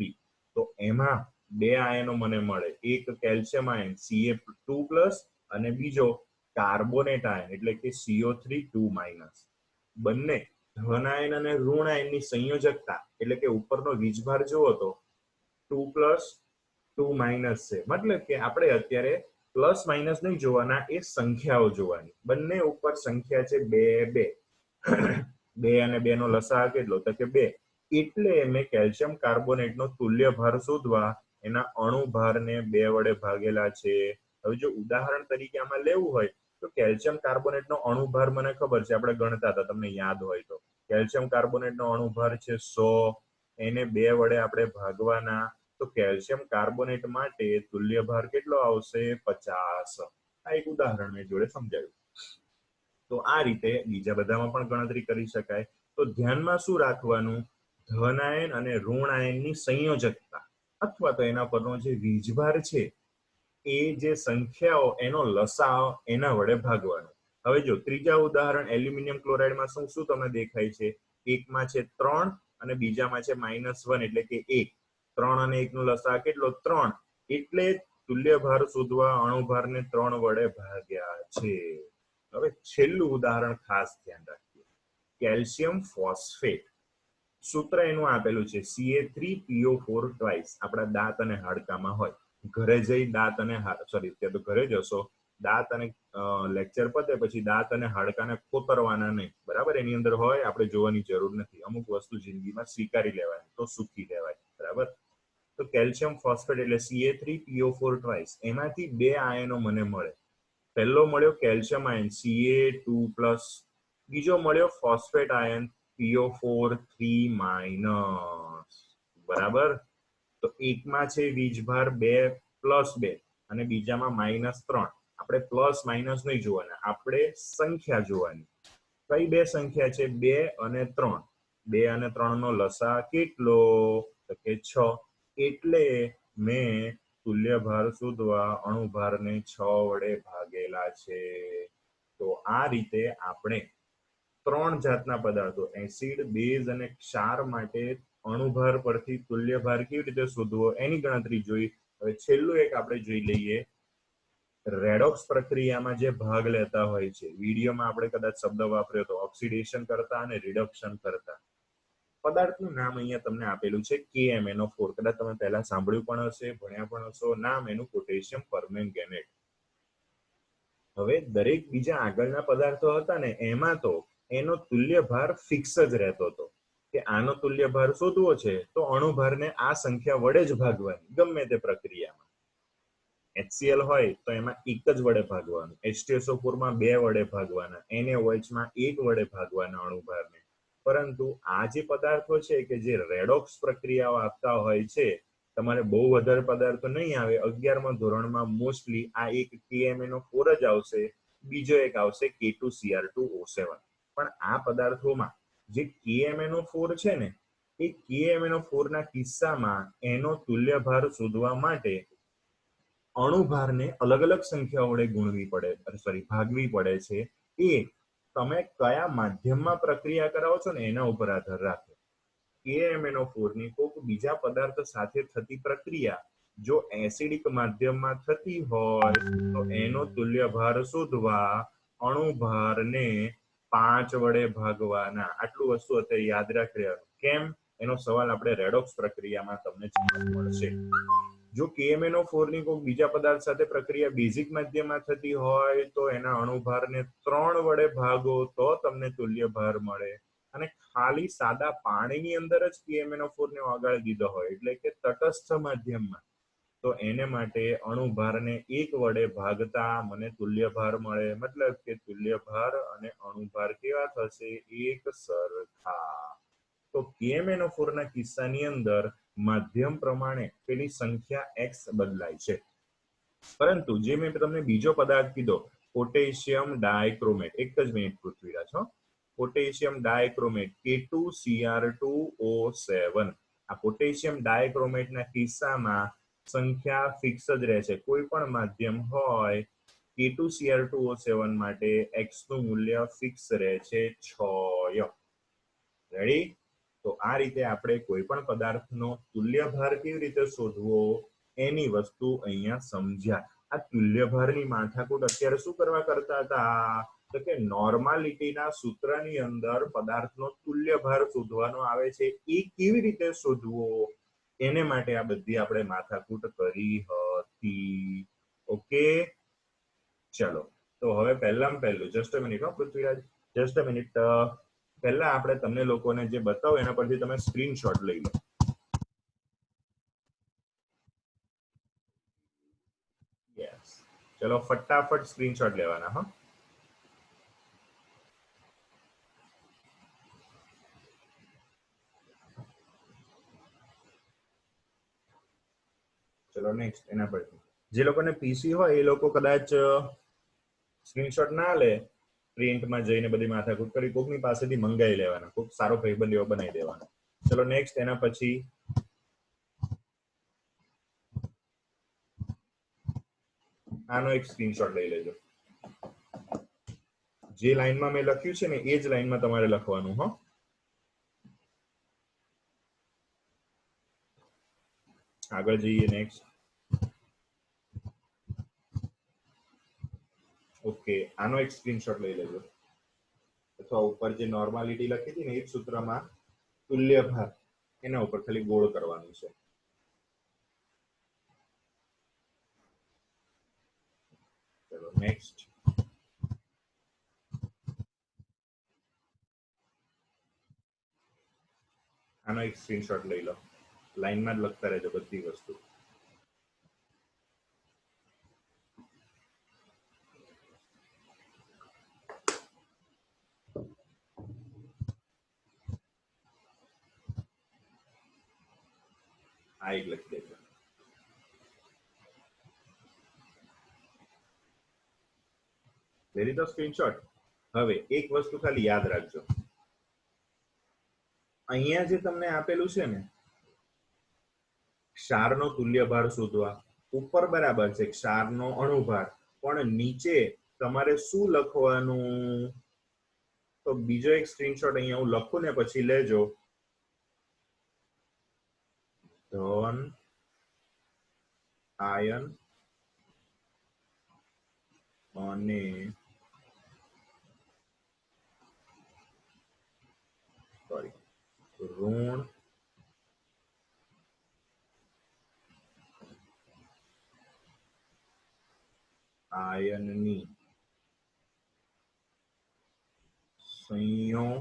Speaker 1: તો એમાં બે આયનો મને મળે, એક કેલ્શિયમ આયન Ca2+ અને બીજો કાર્બોનેટ આયન એટલે કે CO3 2-. બંને ધન આયન અને ઋણ આયનની સંયોજકતા એટલે કે ઉપરનો વીજભાર જુઓ તો 2+2- છે. મતલબ કે આપણે અત્યારે પ્લસ માઇનસ નહીં જોવાના, એ સંખ્યાઓ જોવાની. બંને ઉપર સંખ્યા છે 2 2 અને 2 નો લસાઅ કેટલો તો કે 2. એટલે મેં કેલ્શિયમ કાર્બોનેટનો તુલ્ય ભાર શોધવા એના અણુ ભારને 2 વડે ભાગેલા છે. હવે જો ઉદાહરણ તરીકે આમાં લેવું હોય તો કેલ્શિયમ કાર્બોનેટનો અણુ ભાર મને ખબર છે, આપણે ગણતા હતા, તમને યાદ હોય તો. કેલ્શિયમ કાર્બોનેટનો અણુ ભાર છે 100, એને 2 વડે આપણે ભાગવાના, તો કેલ્શિયમ કાર્બોનેટ માટે તુલ્ય ભાર કેટલો આવશે 50. આ એક ઉદાહરણ મેં જોડે સમજાવ્યું. તો આ રીતે બીજા બધામાં પણ ગણતરી કરી શકાય. તો ધ્યાનમાં શું રાખવાનું, ધન આયન અને ઋણ આયનની સંયોજકતા અથવા તો એના પરનો જે વીજભાર છે એ જે સંખ્યાઓ એનો લસાઅ એના વડે ભાગવાનો. હવે જો ત્રીજા ઉદાહરણ એલ્યુમિનિયમ ક્લોરાઇડમાં શું તમને દેખાય છે, એકમાં છે 3 અને બીજામાં છે -1 એટલે કે 1. 3 અને 1 નો લસાઅ કેટલો 3, એટલે તુલ્ય ભાર શોધવા અણુભારને 3 વડે ભાગ્યા છે. હવે છેલ્લું ઉદાહરણ ખાસ ધ્યાન રાખીએ, કેલ્શિયમ ફોસ્ફેટ. સૂત્ર એનું આપેલું છે Ca3PO4 ટ્વાઇસ. આપણા દાંત અને હાડકામાં હોય. ઘરે જઈ દાંત અને ત્યાં તો ઘરે જશો, દાંત અને લેક્ચર પતે પછી દાંત અને હાડકાને કોતરવાના નહીં, બરાબર? એની અંદર હોય, આપણે જોવાની જરૂર નથી. અમુક વસ્તુ જિંદગીમાં સ્વીકારી લેવાની તો સુખી રહેવાય, બરાબર? તો કેલ્શિયમ ફોસ્ફેટ એટલે Ca3PO4 ટ્વાઇસ, એમાંથી 2 આયનો મને મળે. પહેલો મળ્યો કેલ્શિયમ આયન Ca2+, બીજો મળ્યો ફોસ્ફેટ આયન PO4 3-. બરાબર? તો એકમાં છે વીજભાર 2+2 અને બીજામાં -3. આપણે પ્લસ માઇનસ નહીં જોવાના, આપણે સંખ્યા જોવાની. કઈ બે સંખ્યા છે 2 અને 3. 2 અને 3 નો લસાઅ કેટલો તો કે 6. એટલે મેં તુલ્ય ભાર શોધવા અણુભારને 6 વડે ભાગેલા છે. તો આ રીતે આપણે 3 જાતના પદાર્થો એસિડ, બેઝ અને ક્ષાર માટે અણુભાર પરથી તુલ્ય ભાર કેવી રીતે શોધવો એની ગણતરી જોઈ. હવે છેલ્લું એક આપણે જોઈ લઈએ, રેડોક્સ પ્રક્રિયામાં જે ભાગ લેતા હોય છે, વિડીયોમાં આપણે કદાચ શબ્દ વાપર્યો તો ઓક્સિડેશન કરતા અને રિડક્શન કરતા. પદાર્થનું નામ અહીંયા તમને આપેલું છે KMnO4. કદાચ તમે પહેલા સાંભળ્યું પણ હશે, ભણ્યા પણ હશો. નામ એનું પોટેશિયમ પરમેંગેનેટ. હવે દરેક બીજા આગળના પદાર્થો હતા ને, એમાં તો એનો તુલ્ય ભાર ફિક્સ જ રહેતો હતો કે આનો તુલ્ય ભાર શોધવો છે તો અણુભારને આ સંખ્યા વડે જ ભાગવાની, ગમે તે પ્રક્રિયામાં. HCl હોય તો એમાં 1 જ વડે ભાગવાનું, H2SO4 માં 2 વડે ભાગવાના, NaOH માં 1 વડે ભાગવાના અણુભારને. પરંતુ આ જે પદાર્થો છે કે જે રેડોક્સ પ્રક્રિયાઓ આપતા હોય છે, તમારે બહુ વધારે પદાર્થો નહીં આવે. 11મા ધોરણમાં મોસ્ટલી આ એક KMnO4 જ આવશે, બીજો એક આવશે K2Cr2O7. પણ આ પદાર્થોમાં જે KMnO4 છે ને, એ KMnO4 ના કિસ્સામાં એનો તુલ્ય ભાર શોધવા માટે અણુભારને અલગ અલગ સંખ્યાઓ વડે ભાગવી પડે છે. એ તમે કયા માધ્યમમાં પ્રક્રિયા કરાવો છો ને એના ઉપર આધાર રાખે. KMnO4 ની કોઈક બીજા પદાર્થ સાથે થતી પ્રક્રિયા જો એસિડિક માધ્યમમાં થતી હોય તો એનો તુલ્ય ભાર શોધવા અણુભારને 5 વડે ભાગવાના. આટલું વસ્તુ અત્યારે યાદ રાખી લેવાનું. કેમ? એનો સવાલ આપણે રેડોક્સ પ્રક્રિયામાં તમને જોવા મળશે. જો KMnO4 ની કોઈ બીજા પદાર્થ સાથે પ્રક્રિયા બેઝિક માધ્યમમાં થતી હોય તો એના અણુભારને 3 વડે ભાગો તો તમને તુલ્ય ભાર મળે. અને ખાલી સાદા પાણીની અંદર જ KMnO4 ને ઓગાળી દીધો હોય એટલે કે તટસ્થ માધ્યમમાં, તો એને માટે અણુભારને 1 વડે ભાગતા મને તુલ્ય ભાર મળે. મતલબ કે તુલ્ય ભાર અને અણુભાર કેવા થશે? એક સરખા. તો KMnO4 ના કિસ્સાની અંદર માધ્યમ પ્રમાણે પેલી સંખ્યા x બદલાય છે. પરંતુ જે મેં તમને બીજો પદાર્થ કીધો પોટેશિયમ ડાયક્રોમેટ, એક જ minute Prithviraj, potassium dichromate K2Cr2O7. આ પોટેશિયમ ડાયક્રોમેટના કિસ્સામાં સંખ્યા ફિક્સ જ રહે છે. કોઈ પણ માધ્યમ હોય K2Cr2O7 માટે x નું મૂલ્ય ફિક્સ રહે છે 6. રેડી? તો આ રીતે આપણે કોઈ પણ પદાર્થનો તુલ્ય ભાર કેવી રીતે શોધવો એની વસ્તુ અહીંયા સમજ્યા. આ તુલ્ય ભારની માથાકૂટ અત્યારે શું કરવા કરતા હતા? તો કે નોર્માલિટીના સૂત્રની અંદર પદાર્થનો તુલ્ય ભાર શોધવાનો આવે છે, એ કેવી રીતે શોધવો એને માટે આ બધી આપણે માથાકૂટ કરી હતી. ઓકે, ચલો. તો હવે પહેલામાં પહેલું just a minute Prithviraj, just a minute. પહેલા આપણે તમને લોકોને જે બતાવો એના પરથી તમે સ્ક્રીનશોટ લઈ લો. યસ, ચલો ફટાફટ સ્ક્રીનશોટ લેવાના. હા, ચલો નેક્સ્ટ. એના પરથી જે લોકોને પીસી હોય એ લોકો કદાચ સ્ક્રીનશોટ ના લે, પ્રિન્ટમાં જઈને બધી માથાકૂટ કરી કોકની પાસેથી મંગાવી લેવાના, કોક સારો ભાઈબંધ એવો બનાવી દેવાનો. ચલો નેક્સ્ટ. એના પછી આનો એક સ્ક્રીનશોટ લઈ લેજો. જે લાઈનમાં મેં લખ્યું છે ને એ જ લાઈનમાં તમારે લખવાનું. હો, આગળ જઈએ. નેક્સ્ટ. ઓકે, આનો એક સ્ક્રીનશોટ લઈ લેજો. અથવા ઉપર જે નોર્માલિટી લખી હતી ને એ જ સૂત્રમાં તુલ્ય ભાર, એના ઉપર ખાલી ગોળ કરવાનું છે. ચલો નેક્સ્ટ. આનો એક સ્ક્રીનશોટ લઈ લો. લાઈનમાં જ લખતા રહેજો બધી વસ્તુ. આ એક લખી દેજો. વેરી તો સ્ક્રીનશોટ. હવે એક વસ્તુ ખાલી યાદ રાખજો, અહીંયા જે તમને આપેલું છે ને ક્ષારનો તુલ્ય ભાર શોધવા, ઉપર બરાબર છે ક્ષારનો અણુભાર, પણ નીચે તમારે શું લખવાનું? તો બીજો એક સ્ક્રીનશોટ અહીંયા હું લખું ને પછી લેજો. ધન આયન અને ઋણ આયનની સંયોજકતાઓનો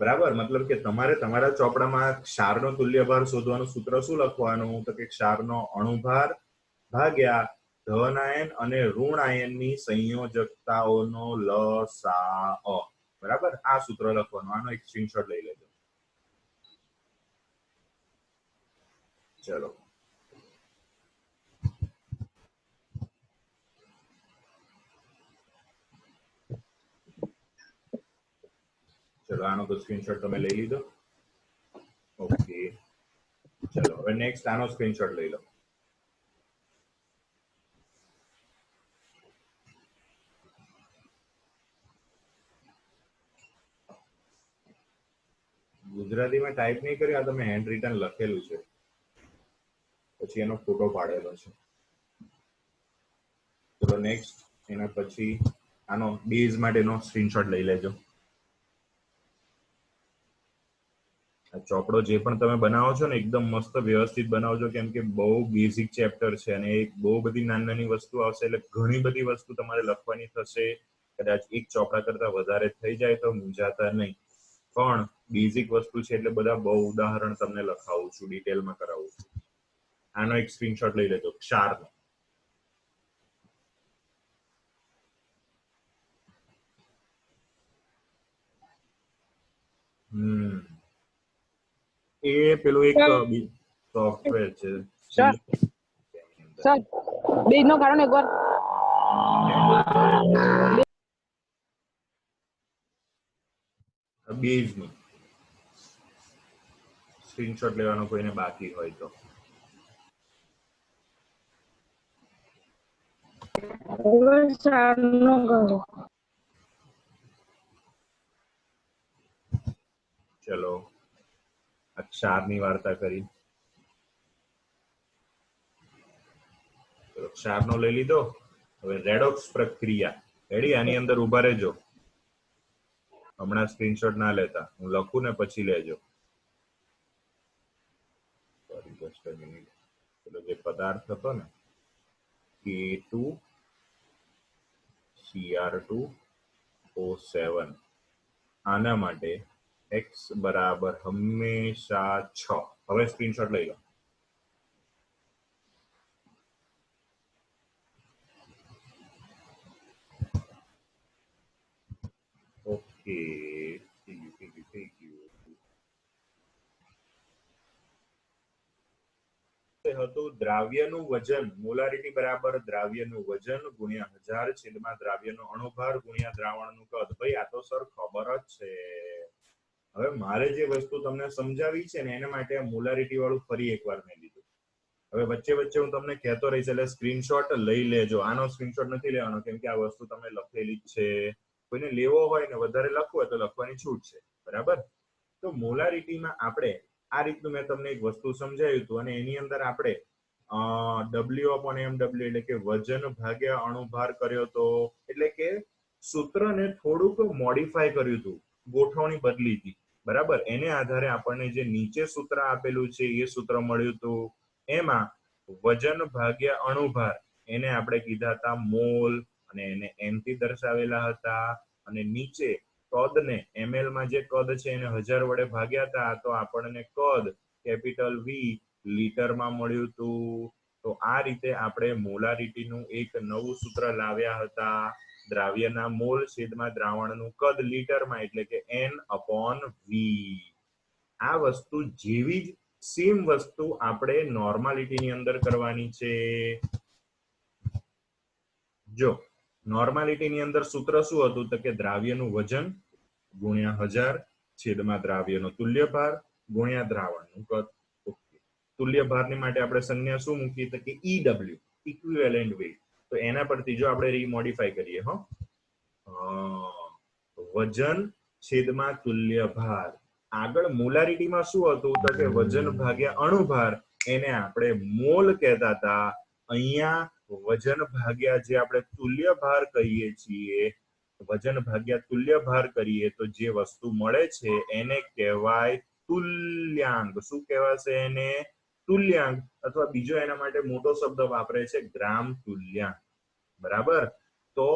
Speaker 1: બરાબર. મતલબ કે તમારે તમારા ચોપડામાં ક્ષારનો તુલ્ય ભાર શોધવાનું સૂત્ર શું લખવાનું? તો કે ક્ષારનો અણુભાર ભાગ્યા ધન આયન અને ઋણ આયનની સંયોજકતાઓનો લસાઅ. બરાબર, આ સૂત્ર લખવાનું. આનો એક સ્ક્રીનશોટ લઈ લેજો. ચલો ચલો, આનો તો સ્ક્રીનશોટ તમે લઈ લીધો. ઓકે, ચલો હવે નેક્સ્ટ આનો સ્ક્રીનશોટ લઈ લો. ગુજરાતીમાં ટાઈપ નહીં કર્યું, આ તમે હેન્ડ રિટન લખેલું છે, પછી એનો ફોટો પાડેલો છે. ચલો નેક્સ્ટ. એના પછી આનો બેઝ માટેનો સ્ક્રીનશોટ લઈ લેજો. ચોપડો જે પણ તમે બનાવો છો ને એકદમ મસ્ત વ્યવસ્થિત બનાવજો, કેમ કે બહુ બેઝિક ચેપ્ટર છે અને બહુ બધી નાની નાની વસ્તુ આવશે, એટલે ઘણી બધી વસ્તુ તમારે લખવાની થશે. કદાચ એક ચોપડા કરતા વધારે થઈ જાય તો મૂંઝાતા નહીં, પણ બેઝિક વસ્તુ છે એટલે બધા બહુ ઉદાહરણ તમને લખાવું છું, ડિટેલમાં કરાવું છું. આનો એક સ્ક્રીનશોટ લઈ લેજો ક્ષારનો. એ પેલું એક સોફ્ટવેર છે.
Speaker 3: સર બેઝ નો કાઢો ને એકવાર.
Speaker 1: બેઝની સ્ક્રીનશોટ લેવાનો કોઈને બાકી હોય તો ચલો આ 4 ની વાર્તા કરી. ચલો 4 નો લઈ લીધો. હવે રેડોક્સ પ્રક્રિયા. રેડી? આની અંદર ઉભા રહેજો. હમણાં સ્ક્રીનશોટ ના લેતા, હું લખું ને પછી લેજો. Sorry, just a minute. ચલો, જે પદાર્થ હતો ને K2 Cr2O7, આના માટે x બરાબર હંમેશા 6. હવે સ્ક્રીનશોટ લઈ લો. ઓકે, થઈ ગયું. હતું દ્રાવ્યનું વજન, મોલારિટી બરાબર દ્રાવ્યનું વજન ગુણ્યા 1000 છેદમાં દ્રાવ્યનો અણુભાર ગુણ્યા દ્રાવણનું કદ. ભાઈ આ તો સર ખબર જ છે. હવે મારે જે વસ્તુ તમને સમજાવી છે ને એના માટે આ મોલારિટી વાળું ફરી એકવાર મેં લીધું. હવે વચ્ચે વચ્ચે હું તમને કહેતો રહીશ એટલે સ્ક્રીનશોટ લઈ લેજો. આનો સ્ક્રીનશોટ નથી લેવાનો કેમ કે આ વસ્તુ તમે લખેલી જ છે. કોઈને લેવો હોય ને વધારે લખવું હોય તો લખવાની છૂટ છે. બરાબર? તો મોલારિટીમાં આપણે આ રીતનું મેં તમને એક વસ્તુ સમજાવ્યું હતું અને એની અંદર આપણે W/mw એટલે કે વજન ભાગ્યા અણુભાર કર્યો તો, એટલે કે સૂત્રને થોડુંક મોડિફાય કર્યું હતું, ગોઠવણી બદલી હતી. બરાબર? એને આધારે આપણને જે નીચે સૂત્ર આપેલું છે એ સૂત્ર મળ્યું હતું. એમાં વજન ભાગ્યા અણુભાર એને આપણે કીધા હતા મોલ અને એને m થી દર્શાવેલા હતા. અને નીચે કદને ml માં જે કદ છે એને 1000 વડે ભાગ્યા હતા તો આપણને કદ કેપિટલ V લીટરમાં મળ્યું હતું. તો આ રીતે આપણે મોલારિટીનું એક નવું સૂત્ર લાવ્યા હતા. દ્રાવ્યના મોલ છેદમાં દ્રાવણનું કદ લીટરમાં એટલે કે N/V. આ વસ્તુ જેવી જ સેમ વસ્તુ આપણે નોર્માલિટીની અંદર કરવાની છે. જો નોર્માલિટીની અંદર સૂત્ર શું હતું તો કે દ્રાવ્યનું વજન ગુણ્યા 1000 છેદમાં દ્રાવ્યનો તુલ્યભાર ગુણ્યા દ્રાવણનું કદ. તુલ્યભારની માટે આપણે સંજ્ઞા શું મૂકી તો કે EW, ઇક્વિવેલન્ટ વેઇટ. તો એના પરથી જો આપણે રીમોડિફાઈ કરીએ વજન છેદમાં તુલ્યભાર. આગળ મોલારિટીમાં શું હતું તો કે વજન ભાગ્યા અણુભાર એને આપણે મોલ કહેતા હતા. અહીંયા વજન ભાગ્યા જે આપણે તુલ્યભાર કહીએ છીએ, વજન ભાગ્યા તુલ્યભાર કરીએ તો જે વસ્તુ મળે છે એને કહેવાય તુલ્યાંક. શું કહેવાશે એને? તુલ્યાંક. અથવા બીજો એના માટે મોટો શબ્દ વાપરે છે ગ્રામ તુલ્યાંક. બરાબર? તો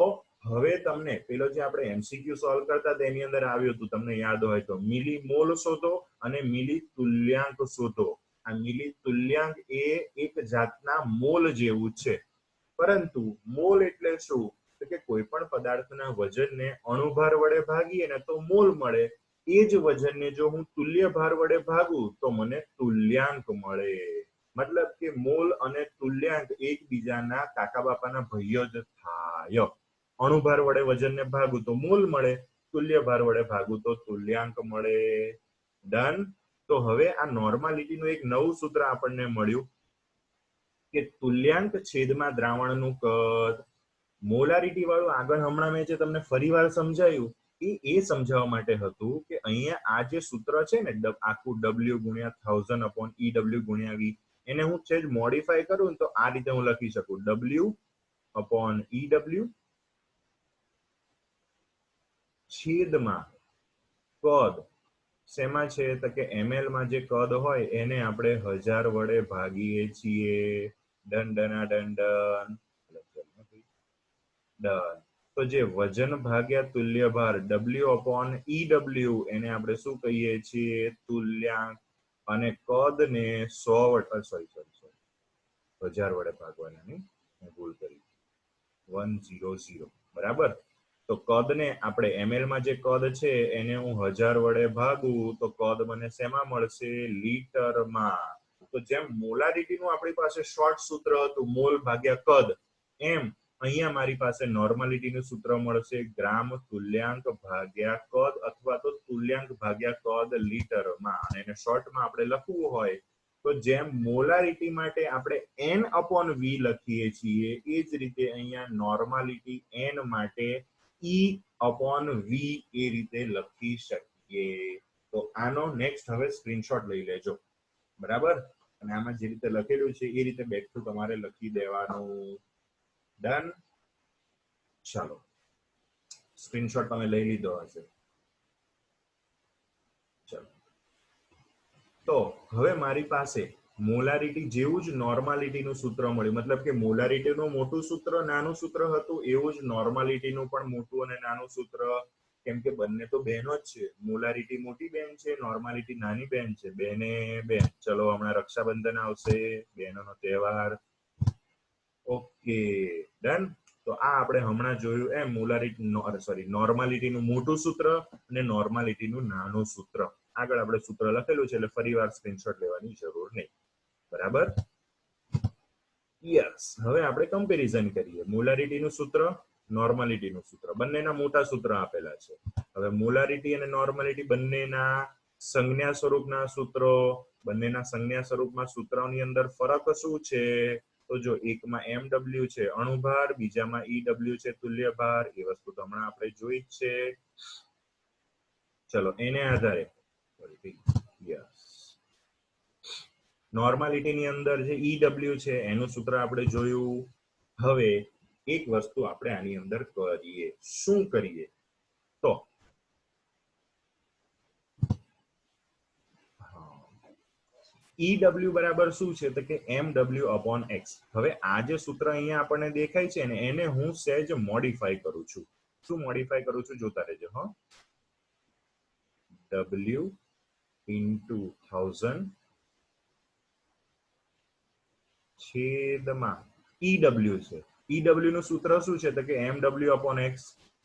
Speaker 1: હવે તમને પેલો જે આપણે MCQ સોલ્વ કરતા તેની અંદર આવ્યું હતું, તમને યાદ હોય તો મિલી મોલ શોધો અને મિલી તુલ્યાંક શોધો. આ મિલી તુલ્યાંક એ એક જાતના મોલ જેવું છે. પરંતુ મોલ એટલે શું તો કે કોઈ પણ પદાર્થના વજનને અણુભાર વડે ભાગીએ ને તો મોલ મળે. એ જ વજનને જો હું તુલ્યભાર વડે ભાગું તો મને તુલ્યાંક મળે. મતલબ કે મોલ અને તુલ્યાંક એકબીજાના કાકા બાપાના ભાઈઓ જ થાય. અણુભાર વડે વજનને ભાગું તો મોલ મળે, તુલ્યભાર વડે ભાગું તો તુલ્યાંક મળે. ડન? તો હવે આ નોર્માલિટીનું એક નવું સૂત્ર આપણને મળ્યું કે તુલ્યાંક છેદમાં દ્રાવણનું કદ. મોલારિટી વાળું આગળ હમણાં મેં જે તમને ફરીવાર સમજાયું એ સમજાવવા માટે હતું કે અહીંયા આ જે સૂત્ર છે ને આખું W/1000/EW/V એને હું છે મોડિફાઈ કરું તો આ રીતે હું લખી શકું W/EW છેદમાં કદ. શેમાં છે તો કે ml માં જે કદ હોય એને આપણે 1000 વડે ભાગીએ છીએ. ડન ડના ડન ડન. ડન. તો જે વજન ભાગ્યા તુલ્યભાર W/EW એને આપણે શું કહીએ છીએ? તુલ્યાંક. અને કદને 1000 વડે ભાગવાના. નહીં, મેં ભૂલ કરી. 100. બરાબર? તો કદને આપણે ml માં જે કદ છે એને હું 1000 વડે ભાગું તો કદ મને શેમાં મળશે? લીટરમાં. તો જેમ મોલારિટીનું આપણી પાસે શોર્ટ સૂત્ર હતું મોલ ભાગ્યા કદ, એમ અહીંયા મારી પાસે નોર્માલિટીનું સૂત્ર મળશે ગ્રામ તુલ્યાંક ભાગ્યા કદ અથવા તો તુલ્યાંક ભાગ્યા કદ લીટરમાં, અને એને શોર્ટમાં આપણે લખવું હોય તો જેમ મોલારિટી માટે આપણે n/v લખીએ છીએ એ જ રીતે અહીંયા નોર્માલિટી n માટે E/v એ રીતે લખી શકીએ. તો આનો નેક્સ્ટ હવે સ્ક્રીનશોટ લઈ લેજો, બરાબર? અને આમાં જે રીતે લખેલું છે એ રીતે બેક ટુ તમારે લખી દેવાનું. ડન? ચાલો, સ્ક્રીનશોટ તમે લઈ લીધો હશે. ચાલો, તો હવે મારી પાસે મોલારિટી જેવું જ નોર્માલિટીનું સૂત્ર મળ્યું, મતલબ કે મોલારિટીનું મોટું સૂત્ર નાનું સૂત્ર હતું એવું જ નોર્માલિટીનું પણ મોટું અને નાનું સૂત્ર, કેમ કે બંને તો બહેનો જ છે. મોલારિટી મોટી બેન છે, નોર્માલિટી નાની બેન છે, બેને બેન. ચલો હમણાં રક્ષાબંધન આવશે, બહેનોનો તહેવાર. Okay, done. તો આ આપણે હમણાં જોયું એમ મોલારિટી નોર્માલિટીનું મોટું સૂત્ર અને નોર્માલિટીનું નાનું સૂત્ર. આગળ આપણે સૂત્ર લખેલું છે એટલે ફરીવાર સ્ક્રીનશોટ લેવાની જરૂર નહીં, બરાબર? યસ. હવે આપણે કમ્પેરિઝન કરીએ. મોલારિટીનું સૂત્ર, નોર્માલિટીનું સૂત્ર, બંનેના મોટા સૂત્ર આપેલા છે. હવે મોલારિટી અને નોર્માલિટી બંનેના સંજ્ઞા સ્વરૂપના સૂત્રો, બંનેના સંજ્ઞા સ્વરૂપમાં સૂત્રોની અંદર ફરક શું છે? તો જો એકમાં mw છે અણુભાર, બીજામાં ew છે તુલ્ય ભાર. એ વસ્તુ તો હમણાં આપણે જોઈ જ છે. ચલો, એને આધારે યસ, નોર્માલિટીની અંદર જે ew છે એનું સૂત્ર આપણે જોયું. હવે એક વસ્તુ આપણે આની અંદર કરીએ. શું કરીએ? તો ew બરાબર શું છે? તો કે mw/x. હવે આ જે સૂત્ર અહીંયા આપણને દેખાય છે ને એને હું સહેજ મોડિફાઈ કરું છું. શું મોડિફાઈ કરું છું જોતા રહેજો. હા, w into 1000 છેદમાં ew છે. ew નું સૂત્ર શું છે? તો કે mw/x.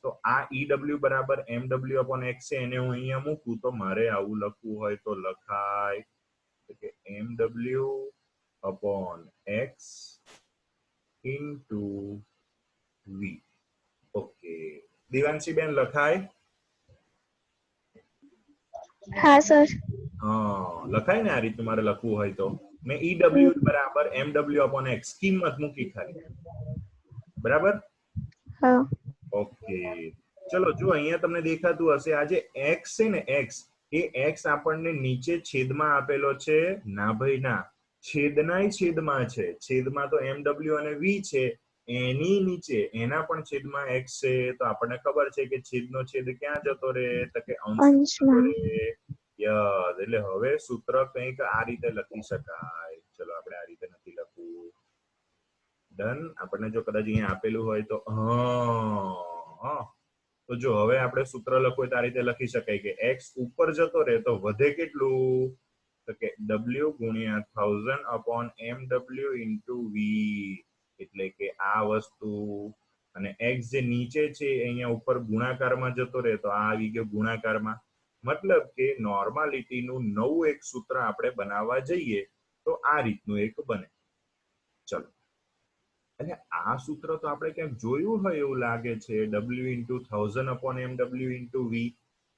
Speaker 1: તો આ ew બરાબર mw/x છે, એને હું અહીંયા મૂકું તો મારે આવું લખવું હોય તો લખાય કે mw/x into v. ઓકે, દિવાંશી બેન લખાય?
Speaker 3: હા સર.
Speaker 1: હા, લખાય ને આ રીતે મારે લખવું હોય તો. મેં ew બરાબર mw/x કિંમત મૂકી ખાલી, બરાબર?
Speaker 3: હા.
Speaker 1: ઓકે, ચલો જો અહીંયા તમને દેખાતું હશે આ જે x છે ને x, એ x આપણને નીચે છેદમાં આપેલો છે. ના ભાઈ ના, છેદનાય છેદમાં છે. છેદમાં તો mw અને v છે, એની નીચે એના પણ છેદમાં x છે. તો આપણને ખબર છે કે છેદનો છેદ ક્યાં જતો રહે? તો કે અંશમાં જતો રહે. યસ, એટલે હવે સૂત્ર કંઈક આ રીતે લખી શકાય. ચલો આપણે આ રીતે નથી લખવું. ડન. આપણને જો કદાચ અહીંયા આપેલું હોય તો તો જો હવે આપણે સૂત્ર લખવું તો આ રીતે લખી શકાય કે x ઉપર જતો રહે તો વધે કેટલું? તો કે w ગુણ્યા 1000/mw into v. એટલે કે આ વસ્તુ, અને x જે નીચે છે અહીંયા ઉપર ગુણાકારમાં જતો રહે તો આ આવી ગયો ગુણાકારમાં. મતલબ કે નોર્માલિટીનું નવું એક સૂત્ર આપણે બનાવવા જઈએ તો આ રીતનું એક બને. ચલો, અને આ સૂત્ર તો આપણે ક્યાંક જોયું હોય એવું લાગે છે. w into 1000/mw into v.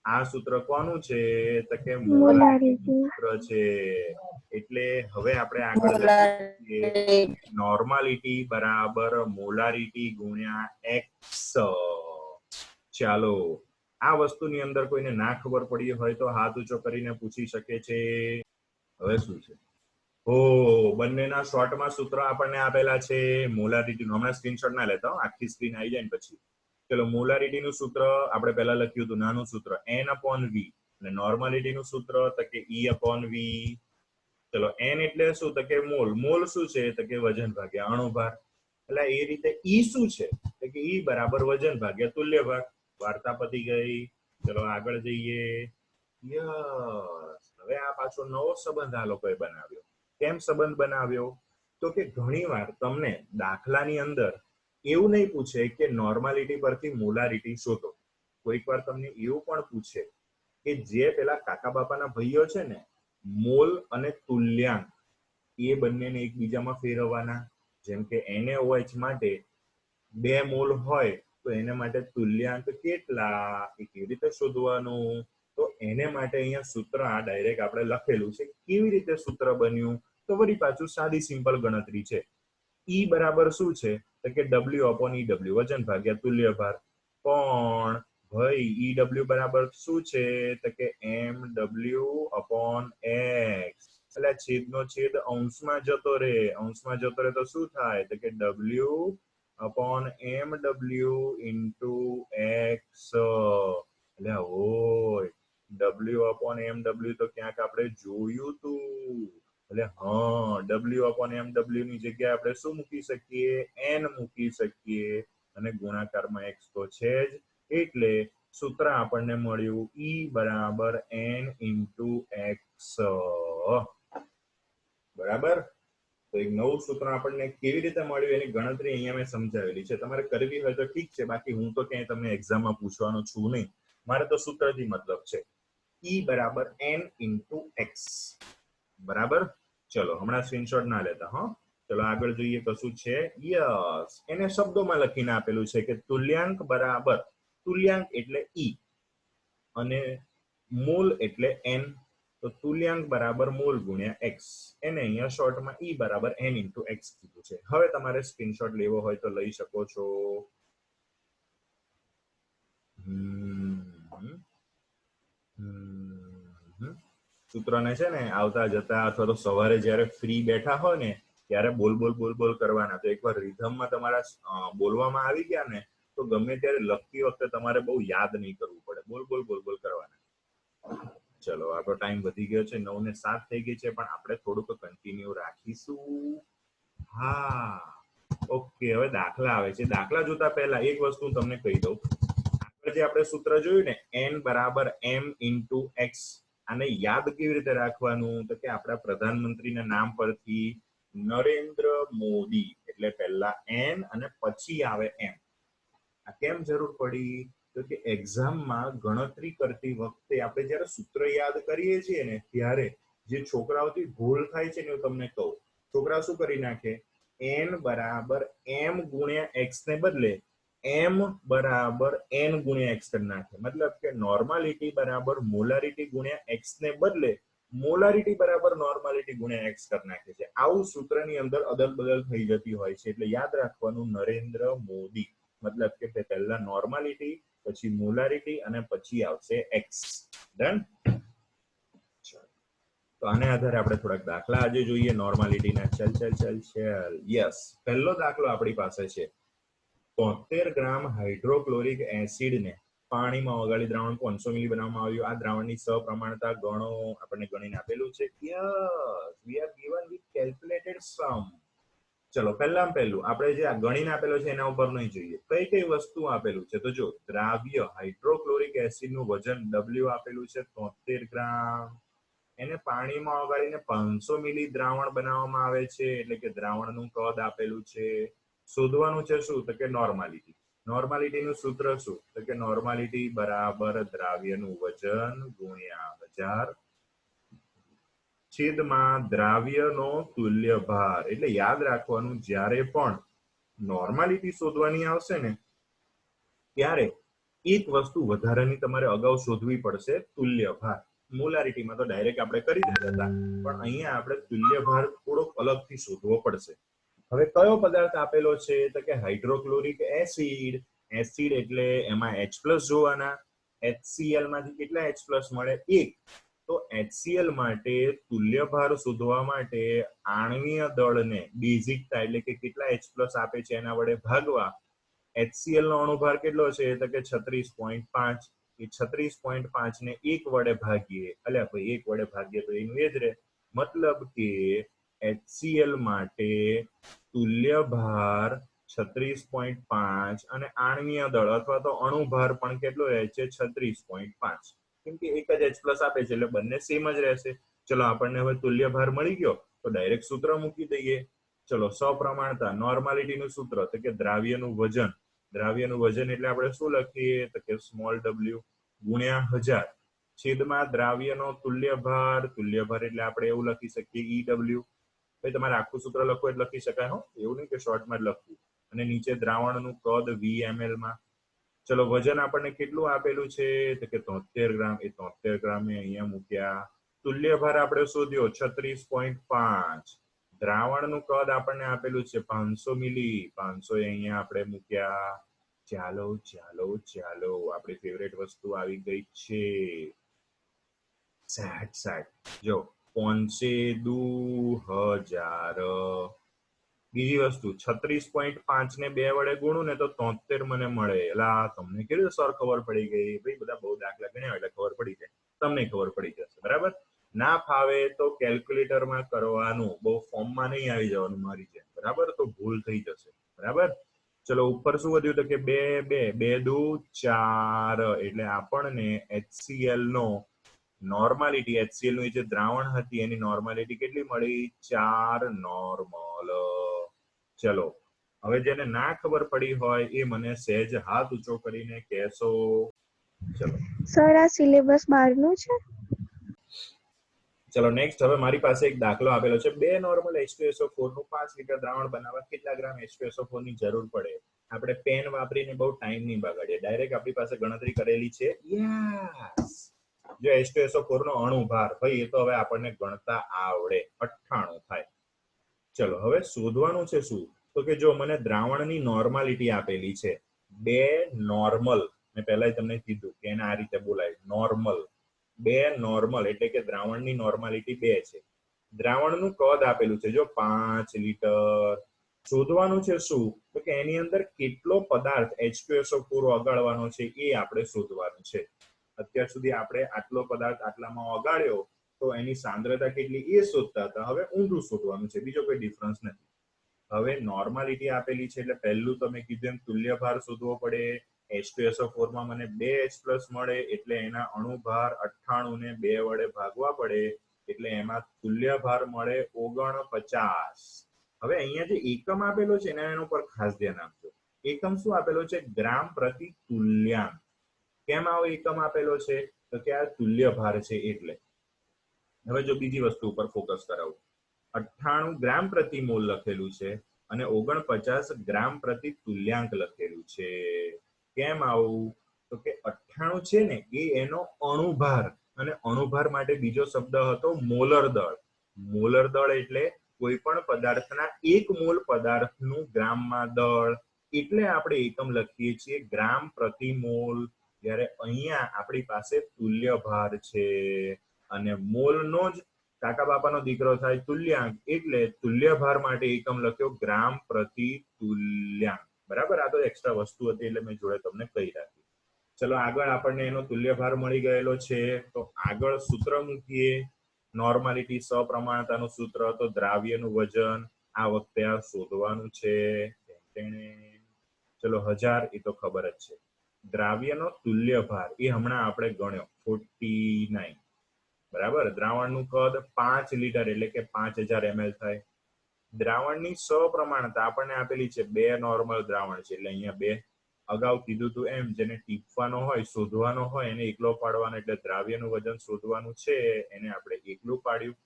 Speaker 1: આ સૂત્ર કોનું છે? તો કે મોલારિટીનું સૂત્ર છે. એટલે હવે આપણે આગળ લખીએ નોર્માલિટી બરાબર મોલારિટી ગુણ્યા x. ચાલો, આ વસ્તુની અંદર કોઈને ના ખબર પડી હોય તો હાથ ઊંચો કરીને પૂછી શકે છે. હવે શું છે? બંનેના શોર્ટમાં સૂત્ર આપણને આપેલા છે. મોલારિટીનું હમણાં સ્ક્રીનશોટ ના લેતા, આખી સ્ક્રીન આવી જાય ને પછી. ચલો, મોલારિટીનું સૂત્ર આપણે પહેલા લખ્યું હતું નાનું સૂત્ર n/v, અને નોર્માલિટીનું સૂત્ર તો કે E/v. ચલો, n એટલે શું? તો કે મોલ. મોલ શું છે? તો કે વજન ભાગ્યા અણુભાર. એટલે એ રીતે E શું છે? તો કે E બરાબર વજન ભાગ્યા તુલ્ય ભાર. વાર્તા પતી ગઈ. ચલો આગળ જઈએ. યસ, હવે આ પાછો નવો સંબંધ આ લોકોએ બનાવ્યો. કેમ સંબંધ બનાવ્યો? તો કે ઘણીવાર તમને દાખલાની અંદર એવું નહીં પૂછે કે નોર્માલિટી પરથી મોલારિટી શોધો. કોઈક વાર તમને એવું પણ પૂછે કે જે પેલા કાકા બાપાના ભાઈઓ છે ને, મોલ અને તુલ્યાંક, એ બંનેને એકબીજામાં ફેરવવાના. જેમ કે NaOH માટે 2 મોલ હોય તો એને માટે તુલ્યાંક કેટલા એ કેવી રીતે શોધવાનું? તો એને માટે અહીંયા સૂત્ર આ ડાયરેક્ટ આપણે લખેલું છે. કેવી રીતે સૂત્ર બન્યું? તો વળી પાછું સાદી સિમ્પલ ગણતરી છે. ઈ બરાબર શું છે? તો કે W/EW વજન ભાગ્યા તુલ્ય ભાર. પણ ભાઈ EW બરાબર શું છે? તો કે MW/X. એટલે છેદનો છેદ અંશમાં જતો રહે. અંશમાં જતો રહે તો શું થાય? તો કે W/MW into X. એટલે હોય W/MW તો ક્યાંક આપણે જોયું તું. એટલે હા, W/MW ની જગ્યાએ આપણે શું મૂકી શકીએ? n મૂકી શકીએ અને ગુણાકારમાં x તો છે જ. એટલે સૂત્ર આપણને મળ્યું E બરાબર n into x. બરાબર? તો એક નવું સૂત્ર આપણને કેવી રીતે મળ્યું એની ગણતરી અહીંયા મેં સમજાવેલી છે. તમારે કરવી હોય તો ઠીક છે, બાકી હું તો ક્યાંય તમને એક્ઝામમાં પૂછવાનો છું નહીં. મારે તો સૂત્રથી મતલબ છે. E બરાબર n into x. બરાબર? ચલો હમણાં સ્ક્રીનશોટ ના લેતા. હા, ચલો આગળ જોઈએ કશું છે. યસ, એને શબ્દોમાં લખીને આપેલું છે કે તુલ્યાંક બરાબર, તુલ્યાંક એટલે E અને મૂલ એટલે n. તો તુલ્યાંક બરાબર મૂલ ગુણ્યા x. એને અહીંયા શોર્ટમાં E બરાબર n into x કીધું છે. હવે તમારે સ્ક્રીનશોટ લેવો હોય તો લઈ શકો છો. સૂત્રને છે ને આવતા જતા અથવા તો સવારે જ્યારે ફ્રી બેઠા હોય ને ત્યારે બોલ બોલ બોલ બોલ કરવાના. તો એકવાર રિધમમાં તમારા બોલવામાં આવી ગયા ને તો ગમે ત્યારે લખતી વખતે તમારે બહુ યાદ નહીં કરવું પડે. બોલ બોલ બોલ બોલ કરવાના. ચલો આપણો ટાઈમ વધી ગયો છે, 9:07 થઈ ગઈ છે, પણ આપણે થોડુંક કન્ટિન્યુ રાખીશું. હા, ઓકે. હવે દાખલા આવે છે. દાખલા જોતા પહેલા એક વસ્તુ હું તમને કહી દઉં. જે આપણે સૂત્ર જોયું ને n બરાબર m into x, આને યાદ કેવી રીતે રાખવાનું? તો કે આપણા પ્રધાનમંત્રીના નામ પરથી નરેન્દ્ર મોદી એટલે પહેલા n અને પછી આવે m. આ કેમ જરૂર પડી? તો કે એક્ઝામમાં ગણતરી કરતી વખતે આપણે જ્યારે સૂત્ર યાદ કરીએ છીએ ને ત્યારે જે છોકરાઓથી ભૂલ થાય છે ને હું તમને કહું. છોકરા શું કરી નાખે? n બરાબર m ગુણ્યા x ને બદલે m બરાબર n ગુણ્યા x કરી નાખે. મતલબ કે નોર્માલિટી બરાબર મોલારિટી ગુણ્યા x ને બદલે મોલારિટી બરાબર નોર્માલિટી ગુણ્યા x કરી નાખે છે. આવું સૂત્રની અંદર અદલ બદલ થઈ જતી હોય છે. એટલે યાદ રાખવાનું નરેન્દ્ર મોદી. મતલબ કે પહેલા નોર્માલિટી, પછી મોલારિટી અને પછી આવશે x. ડન? તો આને આધારે આપણે થોડાક દાખલા આજે જોઈએ નોર્માલિટીના. ચલ. યસ, પહેલો દાખલો આપણી પાસે છે. 73 ગ્રામ હાઇડ્રોક્લોરિક એસિડને પાણીમાં ઓગાળી દ્રાવણ 500 મિલી બનાવવામાં આવ્યું. આ દ્રાવણની સપ્રમાણતા ગણો. આપણને ગણીને આપેલું છે. Yes, we are given with calculated sum. ચલો પહેલું આપણે જે આ ગણીને આપેલો છે એના ઉપર નહીં જોઈએ. કઈ કઈ વસ્તુ આપેલું છે? તો જો દ્રાવ્ય હાઇડ્રોક્લોરિક એસિડનું વજન W આપેલું છે 73 ગ્રામ. એને પાણીમાં ઓગાળીને 500 મિલી દ્રાવણ બનાવવામાં આવે છે. એટલે કે દ્રાવણનું કદ આપેલું છે. શોધવાનું છે શું? તો કે નોર્માલિટી. નોર્માલિટીનું સૂત્ર શું? તો કે નોર્માલિટી બરાબર દ્રાવ્યનું વજન ગુણ્યા 1000 છેદમાં દ્રાવ્યનો તુલ્ય ભાર. એટલે યાદ રાખવાનું, જ્યારે પણ નોર્માલિટી શોધવાની આવશે ને ત્યારે એક વસ્તુ વધારાની તમારે અગાઉ શોધવી પડશે, તુલ્ય ભાર. મોલારિટીમાં તો ડાયરેક્ટ આપણે કરી દેતા હતા, પણ અહીંયા આપણે તુલ્ય ભાર થોડોક અલગથી શોધવો પડશે. હવે કયો પદાર્થ આપેલો છે? તો કે હાઇડ્રોક્લોરિક એસિડ. એસિડ એટલે એમાં H+ જોવાના. HCl માંથી કેટલા H+ મળે? 1. તો HCl માટે તુલ્ય ભાર શોધવા માટે આણ્વીય દળને બેઝિકતા એટલે કે કેટલા H+ આપે છે એના વડે ભાગવા. HCl નો અણુભાર કેટલો છે? તો કે 36.5. એ 36.5 ને 1 વડે ભાગીએ. અલ્યા ભાઈ 1 વડે ભાગીએ તો એનું એ જ રહે. મતલબ કે HCl માટે તુલ્ય ભાર 36.5 અને આણ્વીય દળ અથવા તો અણુભાર પણ કેટલો રહે છે? 36.5. કેમ કે એક જ H+ આપે છે એટલે બંને સેમ જ રહેશે. ચલો આપણને હવે તુલ્ય ભાર મળી ગયો તો ડાયરેક્ટ સૂત્ર મૂકી દઈએ. ચલો સપ્રમાણતા, નોર્માલિટીનું સૂત્ર તો કે દ્રાવ્યનું વજન. દ્રાવ્યનું વજન એટલે આપણે શું લખીએ? તો કે સ્મોલ w ગુણ્યા 1000 છેદમાં દ્રાવ્યનો તુલ્ય ભાર. તુલ્ય ભાર એટલે આપણે એવું લખી શકીએ EW. ભાઈ તમારે આખું સૂત્ર લખો એટલે લખી શકાય હો, એવું નહીં કે શોર્ટમાં જ લખવું. અને નીચે દ્રાવણનું કદ VmL માં. ચલો વજન આપણને કેટલું આપેલું છે તો કે 73 ગ્રામ. એ 73 ગ્રામ અહીંયા મૂક્યા. તુલ્ય ભાર આપણે શોધ્યો 36.5. દ્રાવણનું કદ આપણને આપેલું છે 500 મિલી. 500 અહીંયા આપણે મૂક્યા. ચાલો ચાલો ચાલો આપણી ફેવરેટ વસ્તુ આવી ગઈ છે. 60. જો 500 દુ 1000. બીજી વસ્તુ 36.5 ને 2 વડે ગુણું ને તો 73 મને મળે. એલા તમને કેવી રીતે સર ખબર પડી ગઈ? ભાઈ બધા બહુ દાખલા ગણ્યા એટલે ખબર પડી જાય. તમને ખબર પડી જશે. બરાબર? ના ફાવે તો કેલ્ક્યુલેટરમાં કરવાનું, બહુ ફોર્મમાં નહીં આવી જવાનું મારી જેમ. બરાબર? તો ભૂલ થઈ જશે. બરાબર? ચલો ઉપર શું વધ્યું તો કે 2 2 2 દુ 4. એટલે આપણને HCl નો નોર્માલિટી, HCl ની જે દ્રાવણ હતી એની નોર્માલિટી કેટલી મળી? 4 નોર્મલ. ચલો હવે જેને ના ખબર પડી હોય એ મને સહેજ હાથ ઊંચો કરીને કહેશો. ચલો
Speaker 3: સર આ સિલેબસ 12 નું છે?
Speaker 1: ચલો નેક્સ્ટ. હવે મારી પાસે એક દાખલો આપેલો છે. 2 નોર્મલ H2SO4 નું 5 લિટર દ્રાવણ બનાવવા કેટલા ગ્રામ H2SO4 ની જરૂર પડે? આપણે પેન વાપરીને બહુ ટાઈમ નહીં બગાડીએ, ડાયરેક્ટ આપણી પાસે ગણતરી કરેલી છે. યસ, જો H2SO4 નો અણુ ભાર, ભાઈ એ તો હવે આપણને ગણતા આવડે, 98 થાય. ચલો હવે શોધવાનું છે શું? તો કે જો મને દ્રાવણની નોર્માલિટી આપેલી છે 2 નોર્મલ. મેં પહેલા તમને કીધું કે એને આ રીતે બોલાય, નોર્મલ. 2 નોર્મલ એટલે કે દ્રાવણની નોર્માલિટી 2 છે. દ્રાવણનું કદ આપેલું છે જો 5 લિટર. શોધવાનું છે શું? તો કે એની અંદર કેટલો પદાર્થ H2SO4 ઓગાળવાનો છે એ આપણે શોધવાનું છે. અત્યાર સુધી આપણે આટલો પદાર્થ આટલામાં ઓગાળ્યો તો એની સાંદ્રતા કેટલી એ શોધતા હતા. હવે ઊંધું શોધવાનું છે, બીજો કોઈ ડિફરન્સ નથી. હવે નોર્માલિટી આપેલી છે એટલે પહેલું તમે કીધું એમ તુલ્ય ભાર શોધવો પડે. H2SO4 માં મને 2H+ મળે એટલે એના અણુભાર 98 ને 2 વડે ભાગવા પડે એટલે એમાં તુલ્ય ભાર મળે 49. હવે અહીંયા જે એકમ આપેલો છે એના ઉપર ખાસ ધ્યાન આપજો. એકમ શું આપેલો છે? ગ્રામ પ્રતિ તુલ્યાંક. કેમ આવો એકમ આપેલો છે? તો કે આ તુલ્ય ભાર છે એટલે. હવે જો બીજી વસ્તુ ઉપર ફોકસ કરાવું, 98 ગ્રામ પ્રતિ મોલ લખેલું છે અને 49 ગ્રામ પ્રતિ તુલ્યાંક લખેલું છે. કેમ આવું? તો કે 98 છે ને એ એનો અણુભાર, અને અણુભાર માટે બીજો શબ્દ હતો મોલર દળ. મોલર દળ એટલે કોઈ પણ પદાર્થના 1 મોલ પદાર્થનું ગ્રામમાં દળ. એટલે આપણે એકમ લખીએ છીએ ગ્રામ પ્રતિ મોલ. જ્યારે અહીંયા આપણી પાસે તુલ્ય ભાર છે અને મોલનો જ કાકા બાપાનો દીકરો થાય તુલ્યાંક, એટલે તુલ્ય ભાર માટે એકમ લખ્યો ગ્રામ પ્રતિ તુલ્યાંક. બરાબર? આ તો એક્સ્ટ્રા વસ્તુ હતી એટલે મેં જોડે તમને કહી રાખી. ચલો આગળ આપણને એનો તુલ્ય ભાર મળી ગયેલો છે તો આગળ સૂત્ર મૂકીએ. નોર્માલિટી સપ્રમાણતાનું સૂત્ર તો દ્રાવ્યનું વજન આ વખતે આ શોધવાનું છે. ચલો 1000 એ તો ખબર જ છે. દ્રાવ્યનો તુલ્ય ભાર એ હમણાં આપણે ગણ્યો 49. બરાબર? દ્રાવણનું કદ 5 લિટર એટલે કે 5000 ml થાય. દ્રાવણની સપ્રમાણતા આપણને આપેલી છે 2 નોર્મલ દ્રાવણ છે એટલે અહીંયા 2. અગાઉ કીધું તું એમ જેને ટીપવાનો હોય, શોધવાનો હોય એને એકલો પાડવાનો, એટલે દ્રાવ્યનું વજન શોધવાનું છે એને આપણે એકલું પાડ્યું.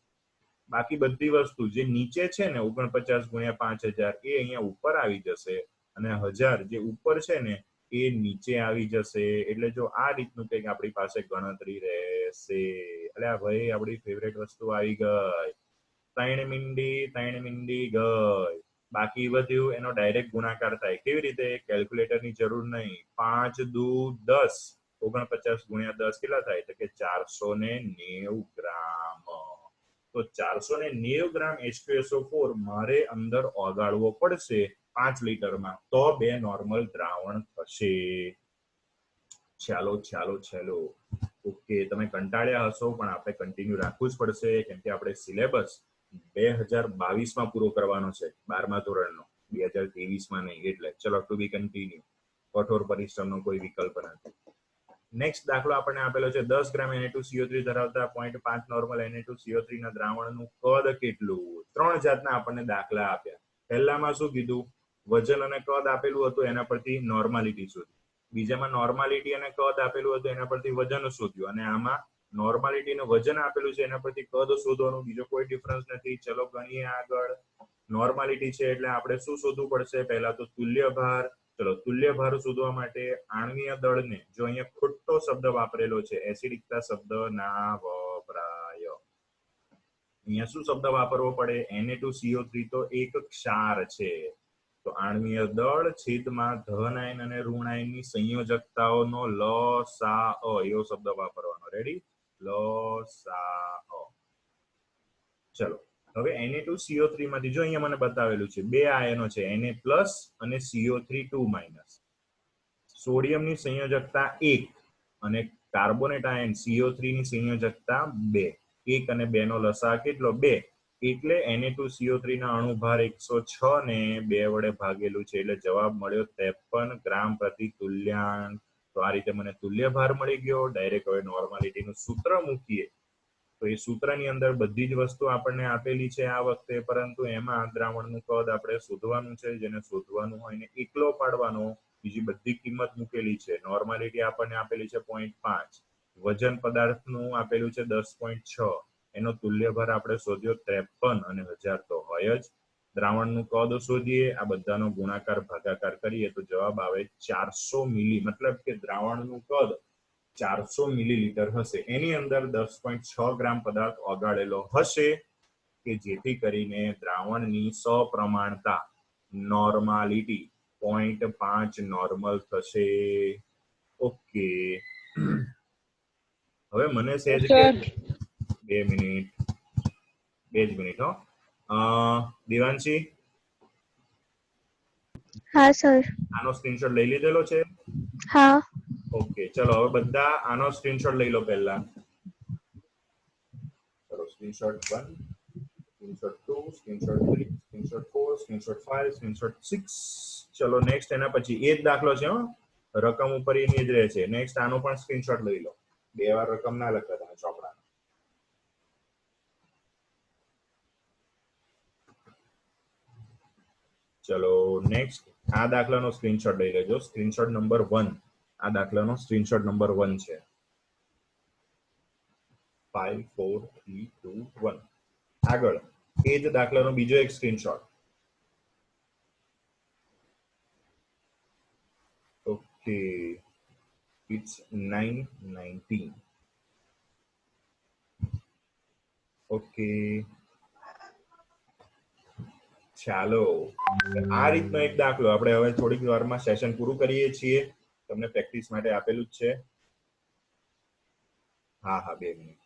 Speaker 1: બાકી બધી વસ્તુ જે નીચે છે ને 49 ગુણ્યા 5000 એ અહીંયા ઉપર આવી જશે અને 1000 જે ઉપર છે ને એ નીચે આવી જશે. એટલે જો આ રીતનું કંઈક આપણી પાસે ગણતરી રહેશે. એટલે ભાઈ આપણી ફેવરેટ વસ્તુ આવી ગઈ. 3 મીંડી ગઈ. બાકી વધ્યું એનો ડાયરેક્ટ ગુણાકાર થાય. કેવી રીતે? કેલ્ક્યુલેટરની જરૂર નહીં. 5 દુ 10. 49 ગુણ્યા 10 કેટલા થાય? તો કે 490 ગ્રામ. તો 490 ગ્રામ H2SO4 મારે અંદર ઓગાળવો પડશે 5 લિટરમાં, તો 2 નોર્મલ દ્રાવણ થશે. ચાલો ચાલો ચાલો. ઓકે, તમે કંટાળ્યા હશો પણ આપણે કન્ટિન્યુ રાખવું જ પડશે કેમ કે આપણે સિલેબસ 2022 માં પૂરો કરવાનો છે, 12મા ધોરણનો, 2023 માં નહીં. એટલે ચલો ટુ બી કન્ટિન્યુ. કઠોર પરિશ્રમનો કોઈ વિકલ્પ નથી. નેક્સ્ટ દાખલો આપણને આપેલો છે 10 ગ્રામ Na2CO3 ધરાવતા 0.5 નોર્મલ Na2CO3 ના દ્રાવણનું કદ કેટલું? 3 જાતના આપણને દાખલા આપ્યા. પહેલામાં શું કીધું? વજન અને કદ આપેલું હતું એના પરથી નોર્માલિટી શોધી. બીજામાં નોર્માલિટી અને કદ આપેલું હતું એના પરથી વજન શોધ્યું. અને આમાં નોર્માલિટી અને વજન આપેલું છે એના પરથી કદ શોધવાનું. બીજો કોઈ ડિફરન્સ નથી. ચલો ગણીએ આગળ. નોર્માલિટી છે એટલે આપણે શું શોધવું પડશે? પહેલા તો તુલ્ય ભાર. ચલો તુલ્ય ભાર શોધવા માટે આણ્વીય દળને, જો અહીંયા ખોટો શબ્દ વાપરેલો છે, એસિડિકતા શબ્દ ના વપરાય. અહીંયા શું શબ્દ વાપરવો પડે? Na2CO3 તો એક ક્ષાર છે, તો આણ્વીય દળ છેદમાં ધન આયન અને ઋણ આયનની સંયોજકતાઓનો લસાઅ એવો શબ્દ વાપરવાનો. રેડી? લસાઅ. ચલો હવે Na2CO3 માંથી જો અહીંયા મને બતાવેલું છે બે આયનો છે, Na+ અને CO3 2-. સોડિયમની સંયોજકતા 1 અને કાર્બોનેટ આયન CO3 ની સંયોજકતા 2. 1 અને 2 નો લસા કેટલો? 2. એટલે Na2CO3 ના અણુભાર 106 ને 2 વડે ભાગેલું છે એટલે જવાબ મળ્યો 53 ગ્રામ પ્રતિ તુલ્યાંક. તો આ રીતે મને તુલ્ય ભાર મળી ગયો. ડાયરેક્ટ હવે નોર્માલિટીનું સૂત્ર મૂકીએ તો એ સૂત્રની અંદર બધી જ વસ્તુ આપણને આપેલી છે આ વખતે, પરંતુ એમાં દ્રાવણનું કદ આપણે શોધવાનું છે. જેને શોધવાનું હોય એને એકલો પાડવાનો. બીજી બધી કિંમત મૂકેલી છે. નોર્માલિટી આપણને આપેલી છે 0.5. વજન પદાર્થનું આપેલું છે 10.6. એનો તુલ્ય ભાર આપણે શોધ્યો 53 અને 1000 તો હોય જ. દ્રાવણનું કદ શોધીએ, આ બધાનો ગુણાકાર ભાગાકાર કરીએ તો જવાબ આવે 400 મિલી. મતલબ કે દ્રાવણનું કદ 400 મિલીલીટર હશે. એની અંદર 10.6 ગ્રામ પદાર્થ ઓગાળેલો હશે કે જેથી કરીને દ્રાવણની સપ્રમાણતા નોર્માલિટી 0.5 નોર્મલ થશે. ઓકે, હવે મને સહેજ કે 2 મિનિટ હો. દેવાંશી,
Speaker 3: હા સર.
Speaker 1: આનો સ્ક્રીનશોટ લઈ લીધેલો છે?
Speaker 3: હા.
Speaker 1: ઓકે, ચલો હવે બધા આનો સ્ક્રીનશોટ લઈ લો પહેલા. ચલો screenshot 1, screenshot 2, screenshot 3, screenshot 4, screenshot 5, screenshot 6. ચલો નેક્સ્ટ એના પછી એ જ દાખલો છે હો, રકમ ઉપર એની જ રહે છે. નેક્સ્ટ આનો પણ સ્ક્રીનશોટ લઈ લો. 2 વાર રકમ ના લખતા તમે ચોપડા. ચલો નેક્સ્ટ આ દાખલાનો સ્ક્રીનશોટ લઈ લેજો. Screenshot number 1. આ દાખલાનો સ્ક્રીનશોટ નંબર 1 છે. 5 4 3 2 1. આગળ એ જ દાખલાનો બીજો એક સ્ક્રીનશોટ. Okay, it's 9:19. ઓકે, ચાલો આ રીતનો એક દાખલો આપણે હવે થોડીક વારમાં સેશન પૂરું કરીએ છીએ. તમને પ્રેક્ટિસ માટે આપેલું જ છે. હા 2 મિનિટ.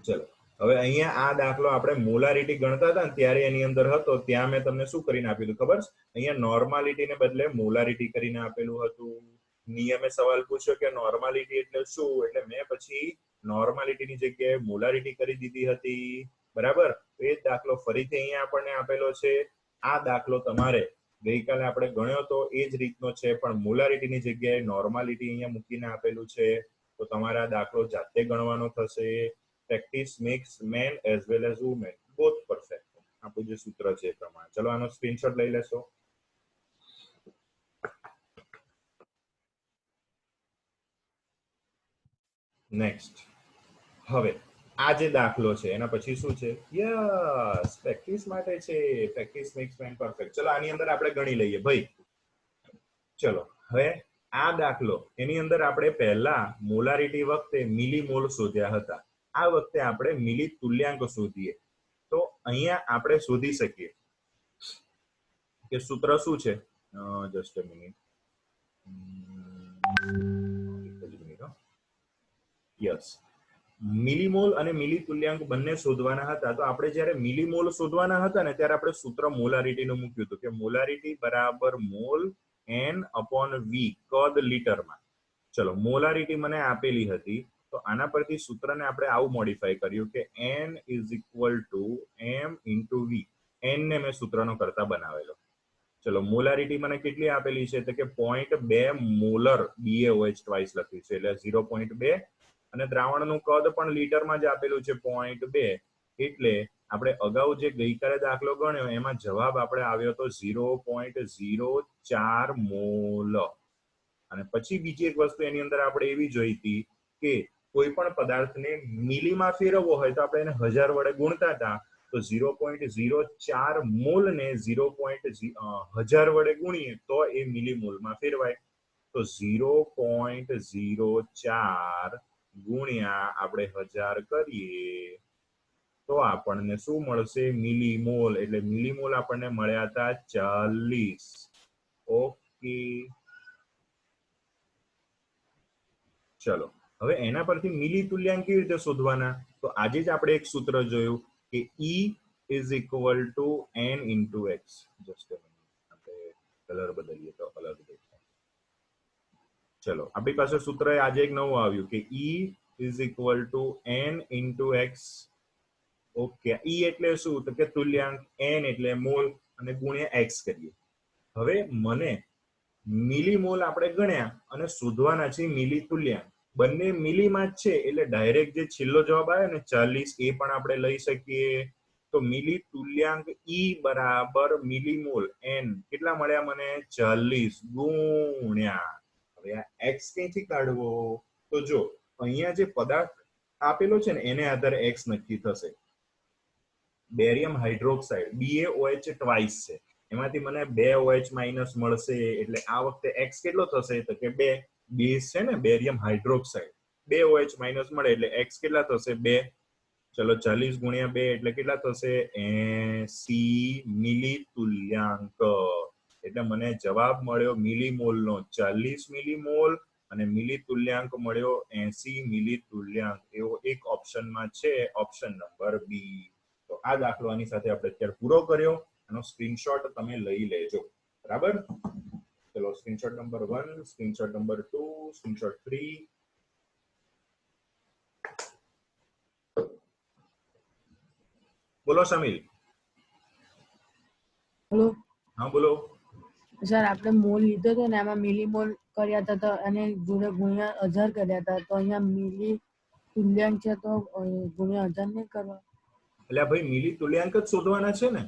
Speaker 1: ચલો હવે અહીંયા આ દાખલો આપણે મોલારિટી ગણતા હતા ને ત્યારે એની અંદર હતો, ત્યાં મેં તમને શું કરીને આપેલું ખબર? અહીંયા નોર્માલિટીને બદલે મોલારિટી કરીને આપેલું હતું. નિયમે સવાલ પૂછ્યો કે નોર્માલિટી એટલે શું, એટલે મેં પછી નોર્માલિટીની જગ્યાએ મોલારિટી કરી દીધી હતી. બરાબર? એ જ દાખલો ફરીથી અહીંયા આપણને આપેલો છે. આ દાખલો તમારે ગઈકાલે આપણે ગણ્યો તો એ જ રીતનો છે, પણ મોલારિટીની જગ્યાએ નોર્માલિટી અહીંયા મૂકીને આપેલું છે. તો તમારે આ દાખલો જાતે ગણવાનો થશે. Practice makes man as well as woman both perfect. આપણું જે સૂત્ર છે એ પ્રમાણે. ચલો આનો સ્ક્રીનશોટ લઈ લેશો. નેક્સ્ટ હવે આ જે દાખલો છે એના પછી શું છે? યસ, પ્રેક્ટિસ માટે છે. Practice makes main perfect. ચલો આની અંદર આપણે ગણી લઈએ ભાઈ. ચલો હવે આ દાખલો એની અંદર આપણે પહેલા મોલારિટી વખતે મિલીમોલ શોધ્યા હતા. આ વખતે આપણે મિલી તુલ્યાંક શોધીએ. તો અહીંયા આપણે શોધી શકીએ કે સૂત્ર શું છે. Just a minute. યસ, મિલીમોલ અને મિલી તુલ્યાંક બંને શોધવાના હતા. તો આપણે જ્યારે મિલીમોલ શોધવાના હતા ને ત્યારે આપણે સૂત્ર મોલારિટીનું મૂક્યું હતું કે મોલારિટી બરાબર મોલ N/V કદ લીટરમાં. ચલો મોલારિટી મને આપેલી હતી તો આના પરથી સૂત્રને આપણે આવું મોડિફાઈ કર્યું કે N = M × V. N ને મેં સૂત્રનો કરતા બનાવેલો. ચલો મોલારિટી મને કેટલી આપેલી છે તો કે 0.2 મોલર BaOH ટ્વાઇસ લખ્યું છે એટલે 0.2 અને દ્રાવણનું કદ પણ લીટરમાં જ આપેલું છે 0.2. એટલે આપણે અગાઉ જે ગઈકાલે દાખલો ગણ્યો એમાં જવાબ આપણે આવ્યો તો 0.04 મોલ. અને પછી બીજી એક વસ્તુ એની અંદર આપણે એવી જોઈ હતી કે કોઈ પણ પદાર્થને મિલીમાં ફેરવવો હોય તો આપણે એને 1000 વડે ગુણતા હતા, તો 0.04 મોલ ને 0.1000 વડે ગુણીએ તો એ મિલીમોલમાં ફેરવાય. તો 0.04 ગુણ્યા આપણે 1000 કરીએ તો આપણને શું મળશે? મિલીમોલ. એટલે મિલીમોલ આપણને મળ્યા હતા 40. ઓકે, ચલો હવે એના પરથી મિલી તુલ્યાંક કેવી રીતે શોધવાના? તો આજે જ આપણે એક સૂત્ર જોયું કે E is equal to n into x. Just આપણે કલર બદલીએ તો અલગ દેખાય. ચલો આપણી પાસે સૂત્ર આજે એક નવું આવ્યું કે E is equal to n into x. Okay, E એટલે શું? તો કે તુલ્યાંક, n એટલે મોલ અને ગુણ્યા x કરીએ. હવે મને મિલીમોલ આપણે ગણ્યા અને શોધવાના છે મિલી તુલ્યાંક. બંને મિલીમાં જ છે એટલે ડાયરેક્ટ જે છેલ્લો જવાબ આવે ને 40 એ પણ આપણે લઈ શકીએ. તો મિલી તુલ્યાંક E બરાબર મિલીમોલ n કેટલા મળ્યા મને? 40 ગુણ્યા, હવે આ x ક્યાંથી કાઢવો? તો જો અહીંયા જે પદાર્થ આપેલો છે ને એને આધારે x નક્કી થશે. બેરિયમ હાઇડ્રોક્સાઇડ BaOH ટ્વાઇસ છે, એમાંથી મને 2 OH માઇનસ મળશે એટલે આ વખતે x કેટલો થશે? તો કે 2. બેઝ છે ને બેરિયમ હાઇડ્રોક્સાઇડ, 2 OH માઇનસ મળે એટલે x કેટલા થશે? 2. ચલો 40 ગુણ્યા 2 એટલે કેટલા થશે? 80 મિલી તુલ્યાંક. એટલે મને જવાબ મળ્યો મિલીમોલ નો 40 મિલીમોલ અને મિલી તુલ્યાંક મળ્યો 80 મિલી તુલ્યાંક. એવો એક ઓપ્શનમાં છે, ઓપ્શન નંબર બી. તો આ દાખલો આની સાથે આપણે અત્યારે પૂરો કર્યો. આનો સ્ક્રીનશોટ તમે લઈ લેજો, બરાબર? ચલો screenshot number 1, screenshot number 2, screenshot 3. બોલો સમીર.
Speaker 4: હેલો
Speaker 1: હા બોલો.
Speaker 4: સર, આપણે મોલ લીધો હતો ને એમાં મિલીમોલ કર્યા હતા તો અને જોડે ગુણ્યા 1000 કર્યા હતા, તો અહીંયા મિલી તુલ્યાંક છે તો ગુણ્યા 1000 નહીં કરવા?
Speaker 1: એટલે ભાઈ મિલી તુલ્યાંક જ શોધવાના છે ને,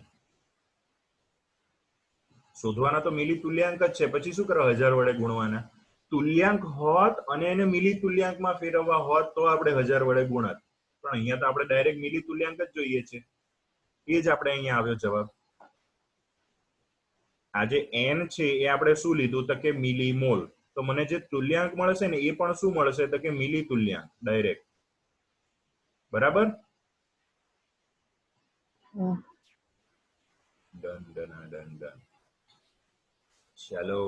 Speaker 1: શોધવાના તો મિલી તુલ્યાંક જ છે. પછી શું કરો? 1000 વડે ગુણવાના. તુલ્યાંક હોત અને એને મિલી તુલ્યાંકમાં ફેરવવા હોત તો આપણે 1000 વડે ગુણત, પણ અહીંયા તો આપણે ડાયરેક્ટ મિલી તુલ્યાંક જ જોઈએ છે. એ જ આપણે અહીંયા આવ્યો જવાબ. આ જે n છે એ આપણે શું લીધું? તો કે મિલીમોલ. તો મને જે તુલ્યાંક મળશે ને એ પણ શું મળશે? તો કે મિલી તુલ્યાંક ડાયરેક્ટ. બરાબર? ડન ડન ડન ડન. ચલો,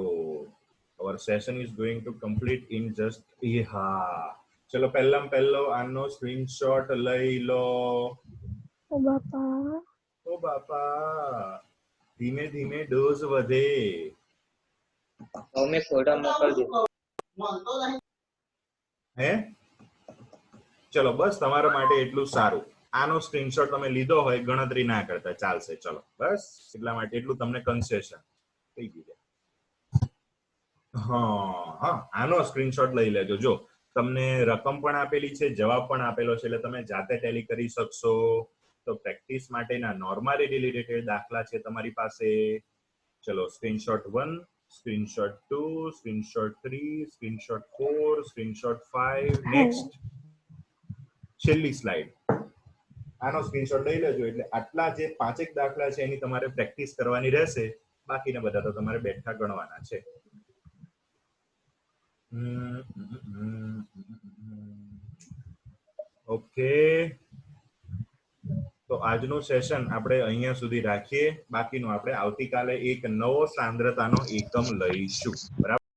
Speaker 1: our session is going to complete in just ચલો પહેલો આનો સ્ક્રીનશોટ લઈ લો.
Speaker 3: ઓ બાપા.
Speaker 1: ઓ બાપા, ધીમે ધીમે ડોઝ વધે.
Speaker 5: મેં ફોટો મોકલજો.
Speaker 1: હે? ચલો બસ તમારા માટે એટલું સારું. આનો સ્ક્રીનશોટ તમે લીધો હોય, ગણતરી ના કરતા ચાલશે. ચલો બસ એટલા માટે એટલું તમને કન્સેશન થઈ ગયું. હા, આનો સ્ક્રીનશોટ લઈ લેજો. જો તમને રકમ પણ આપેલી છે, જવાબ પણ આપેલો છે, એટલે તમે જાતે ટેલી કરી શકશો. તો પ્રેક્ટિસ માટેના નોર્માલિટી રિલેટેડ દાખલા છે તમારી પાસે. ચલો screenshot 1, screenshot 2, screenshot 3, screenshot 4, screenshot 5. Next છેલ્લી સ્લાઇડ. આનો સ્ક્રીનશોટ લઈ લેજો. એટલે આટલા જે 5 દાખલા છે એની તમારે પ્રેક્ટિસ કરવાની રહેશે. બાકીના બધા તો તમારે બેઠા ગણવાના છે. ઓકે, તો આજનું સેશન આપણે અહીંયા સુધી રાખીએ. બાકીનું આપણે આવતીકાલે એક નવો સાંદ્રતાનો એકમ લઈશું, બરાબર?